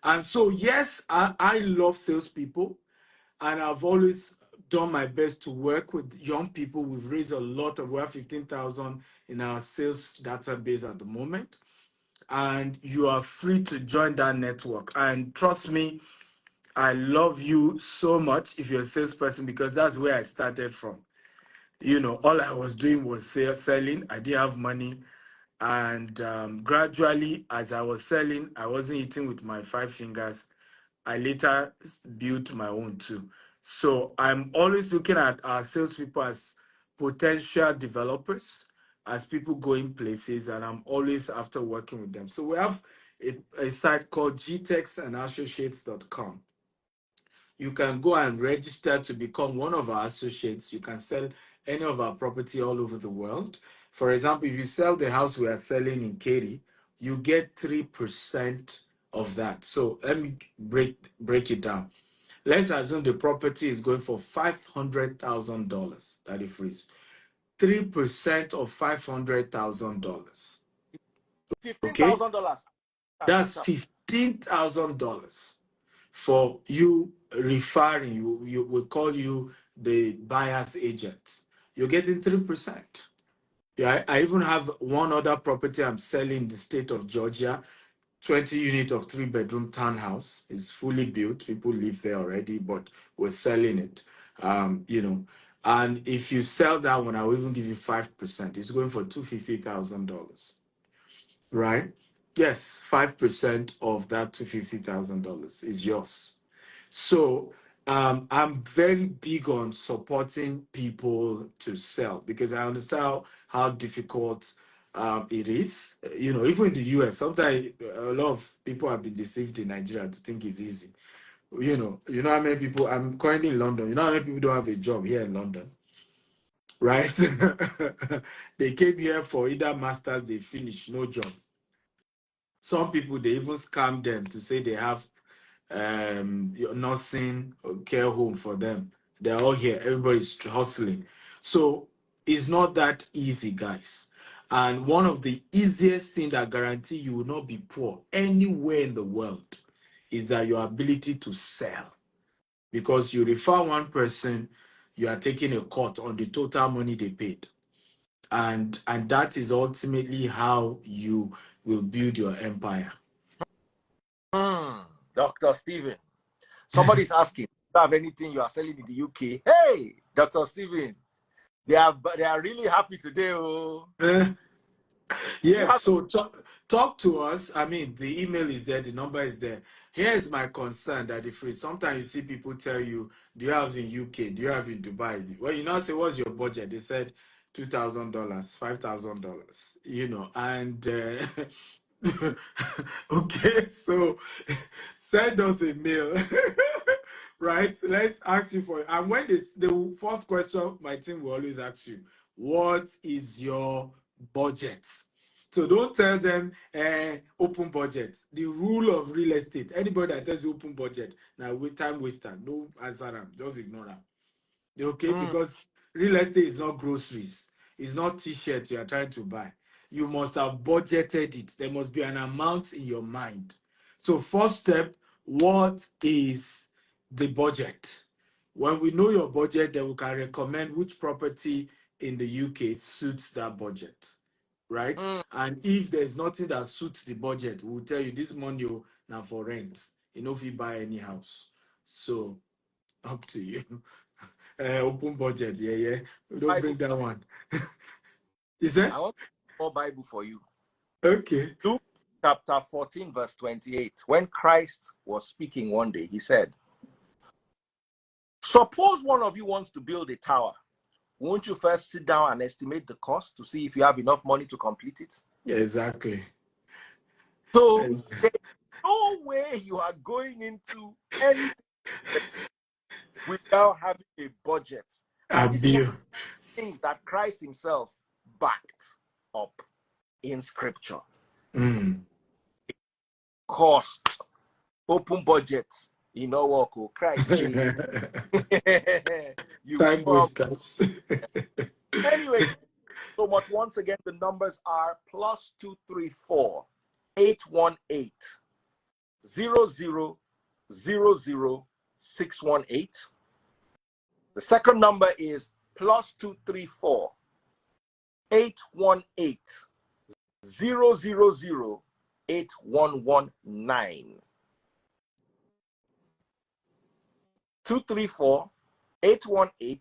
Speaker 2: And so, yes, I love salespeople, and I've always done my best to work with young people. We've raised a lot of, we have 15,000 in our sales database at the moment. And you are free to join that network. And trust me, I love you so much if you're a salesperson, because that's where I started from. All I was doing was selling. I didn't have money. And gradually, as I was selling, I wasn't eating with my 5 fingers. I later built my own too. So I'm always looking at our salespeople as potential developers, as people going places, and I'm always after working with them. So we have a site called gtexandassociates.com. You can go and register to become one of our associates. You can sell any of our property all over the world. For example, if you sell the house we are selling in Katy, you get 3% of that. So let me break it down. Let's assume the property is going for $500,000. That is free. 3% of $500,000. Okay,
Speaker 1: $15,000.
Speaker 2: that's $15,000 for you referring. You will call you the buyer's agent. You're getting 3%. Yeah, I even have one other property I'm selling in the state of Georgia, 20 unit of 3-bedroom townhouse. It's fully built. People live there already, but we're selling it. And if you sell that one, I'll even give you 5%. It's going for $250,000, right? Yes, 5% of that $250,000 is yours. So I'm very big on supporting people to sell, because I understand how difficult it is. Even in the US, sometimes a lot of people have been deceived in Nigeria to think it's easy. How many people, I'm currently in London. You know how many people don't have a job here in London, right? They came here for either masters, they finished, no job. Some people, they even scam them to say they have nursing or care home for them. They're all here. Everybody's hustling. So it's not that easy, guys. And one of the easiest things that guarantee you will not be poor anywhere in the world is that your ability to sell. Because you refer one person, you are taking a cut on the total money they paid. And that is ultimately how you will build your empire.
Speaker 1: Dr. Steven. Somebody's asking, do you have anything you are selling in the UK? Hey, Dr. Steven, they are really happy today. Oh.
Speaker 2: Yes, so talk to us. I mean, the email is there, the number is there. Here is my concern that if sometimes you see people tell you, do you have in UK? Do you have in Dubai? Well, you now say, what's your budget? They said $2,000, $5,000, and okay, so send us a mail. Right? Let's ask you for it. And when the first question my team will always ask you, what is your budget? So don't tell them open budget. The rule of real estate. Anybody that tells you open budget, now with time waster. No answer them. Just ignore them. Okay,
Speaker 1: Mm.
Speaker 2: because real estate is not groceries. It's not t-shirt you are trying to buy. You must have budgeted it. There must be an amount in your mind. So first step, what is the budget? When we know your budget, then we can recommend which property in the UK suits that budget, right?
Speaker 1: Mm.
Speaker 2: And if there's nothing that suits the budget, we'll tell you this money now for rent. You know, if you buy any house. So up to you. Open budget, yeah, yeah. We don't
Speaker 1: Bible.
Speaker 2: bring that one. Is that
Speaker 1: I want more Bible for you.
Speaker 2: okay?
Speaker 1: Luke chapter 14, verse 28. When Christ was speaking one day, he said, suppose one of you wants to build a tower. Won't you first sit down and estimate the cost to see if you have enough money to complete it?
Speaker 2: Yeah, exactly.
Speaker 1: So
Speaker 2: Yes.
Speaker 1: there's no way you are going into anything without having a budget. And this is one
Speaker 2: Abuse.
Speaker 1: of the things that Christ himself backed up in scripture.
Speaker 2: Mm.
Speaker 1: Cost, open budget, you know what, Christ say, you will
Speaker 2: Time
Speaker 1: not.
Speaker 2: wasters.
Speaker 1: Anyway, so much. Once again, the numbers are +234 818 0000 618. The second number is +234 818 000 8119. 234 818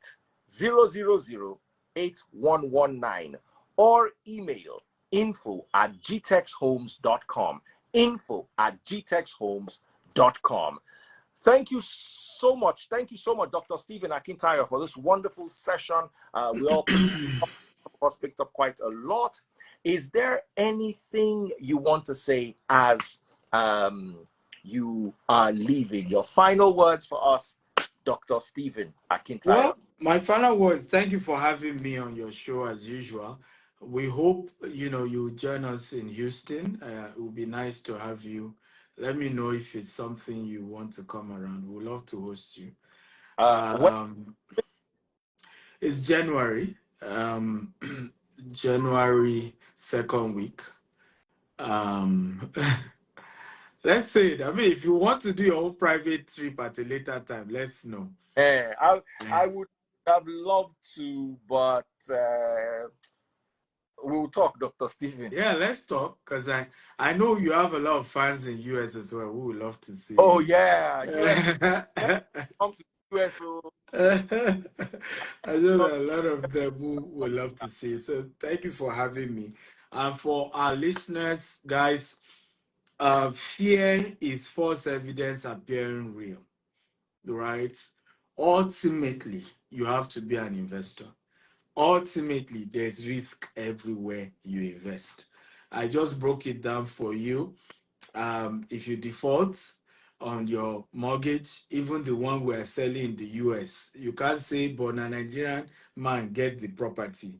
Speaker 1: 000 8119, or email info@gtexhomes.com. info@gtexhomes.com. Thank you so much. Thank you so much, Dr. Stephen Akintayo, for this wonderful session. We all picked up quite a lot. Is there anything you want to say as you are leaving? Your final words for us, Dr. Stephen Akintayo.
Speaker 2: Well, my final words, thank you for having me on your show as usual. We hope, you join us in Houston. It would be nice to have you. Let me know if it's something you want to come around. We'd love to host you.
Speaker 1: When
Speaker 2: It's January, January second week. Let's say it. I mean, if you want to do your own private trip at a later time, let's know.
Speaker 1: I would have loved to, but we'll talk, Dr. Stephen.
Speaker 2: Yeah, let's talk because I know you have a lot of fans in US as well. We would love to see
Speaker 1: Oh
Speaker 2: you.
Speaker 1: yeah, US. Come to US. So
Speaker 2: I know that a lot of them who would love to see. So thank you for having me. And for our listeners, guys, fear is false evidence appearing real, right? Ultimately, you have to be an investor. Ultimately, there's risk everywhere you invest. I just broke it down for you. If you default on your mortgage, even the one we're selling in the US, you can't say, but a Nigerian man get the property.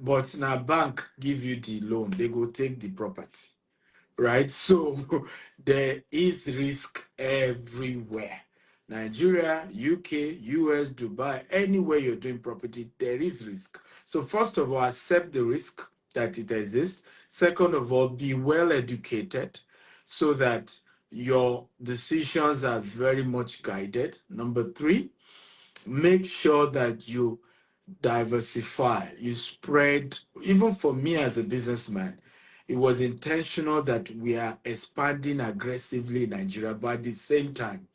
Speaker 2: But now bank give you the loan, they go take the property, right? So there is risk everywhere. Nigeria, UK, US, Dubai, anywhere you're doing property, there is risk. So first of all, accept the risk that it exists. Second of all, be well educated so that your decisions are very much guided. Number three, make sure that you diversify, you spread. Even for me as a businessman, it was intentional that we are expanding aggressively in Nigeria, but at the same time,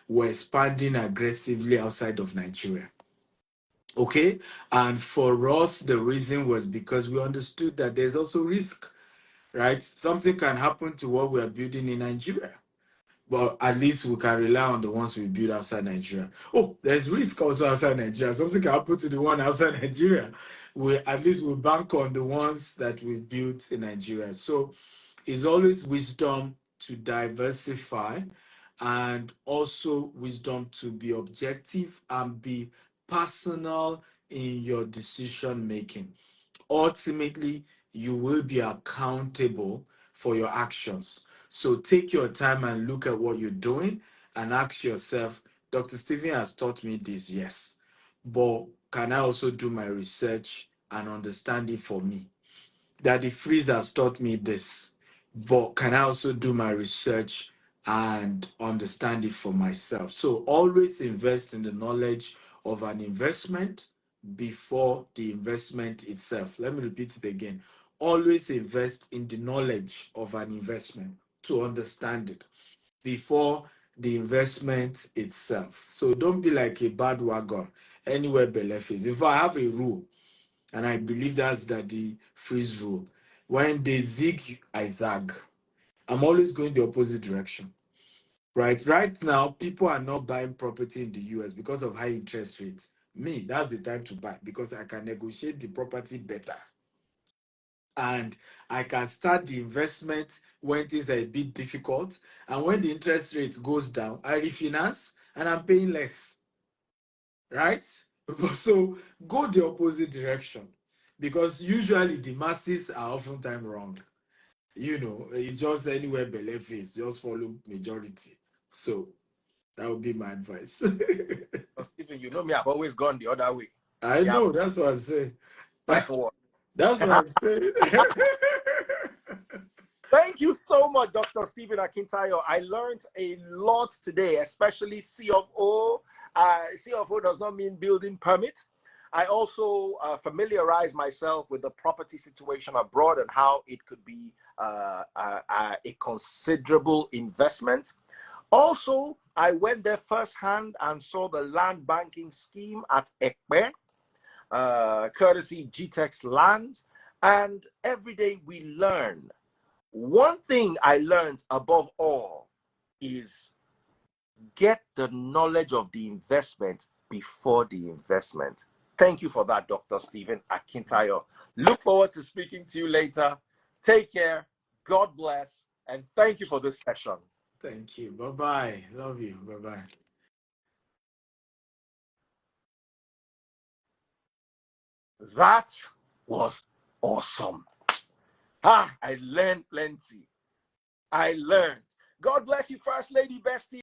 Speaker 2: we're expanding aggressively outside of Nigeria. Okay? And for us, the reason was because we understood that there's also risk, right? Something can happen to what we are building in Nigeria, but at least we can rely on the ones we build outside Nigeria. Oh, there's risk also outside Nigeria. Something can happen to the one outside Nigeria. We at least we bank on the ones that we built in Nigeria. So it's always wisdom to diversify and also wisdom to be objective and be personal in your decision making. Ultimately, you will be accountable for your actions. So take your time and look at what you're doing and ask yourself, Dr. Stephen has taught me this, yes, but can I also do my research and understand it for me? Daddy Freeze has taught me this, but can I also do my research and understand it for myself? So always invest in the knowledge of an investment before the investment itself. Let me repeat it again. Always invest in the knowledge of an investment to understand it before the investment itself. So don't be like a bad wagon anywhere belief is. If I have a rule, and I believe that's the freeze rule. When they zig, I zag. I'm always going the opposite direction. Right now, people are not buying property in the US because of high interest rates. Me, that's the time to buy because I can negotiate the property better. And I can start the investment when things are a bit difficult. And when the interest rate goes down, I refinance and I'm paying less. Right? So go the opposite direction because usually the masses are oftentimes wrong. It's just anywhere belief is, just follow majority. So that would be my advice.
Speaker 1: Stephen, you know me, I've always gone the other way.
Speaker 2: I
Speaker 1: Yeah,
Speaker 2: know, that's what I'm saying.
Speaker 1: my word.
Speaker 2: That's what I'm saying.
Speaker 1: Thank you so much, Dr. Stephen Akintayo. I learned a lot today, especially C of O. C of O does not mean building permit. I also familiarize myself with the property situation abroad and how it could be a considerable investment. Also, I went there firsthand and saw the land banking scheme at Ekpe, courtesy GTEX Lands. And every day we learn. One thing I learned above all is get the knowledge of the investment before the investment. Thank you for that, Dr. Stephen Akintayo. Look forward to speaking to you later. Take care. God bless. And thank you for this session.
Speaker 2: Thank you. Bye-bye. Love you. Bye-bye.
Speaker 1: That was awesome. I learned plenty. I learned. God bless you, First Lady Bestie.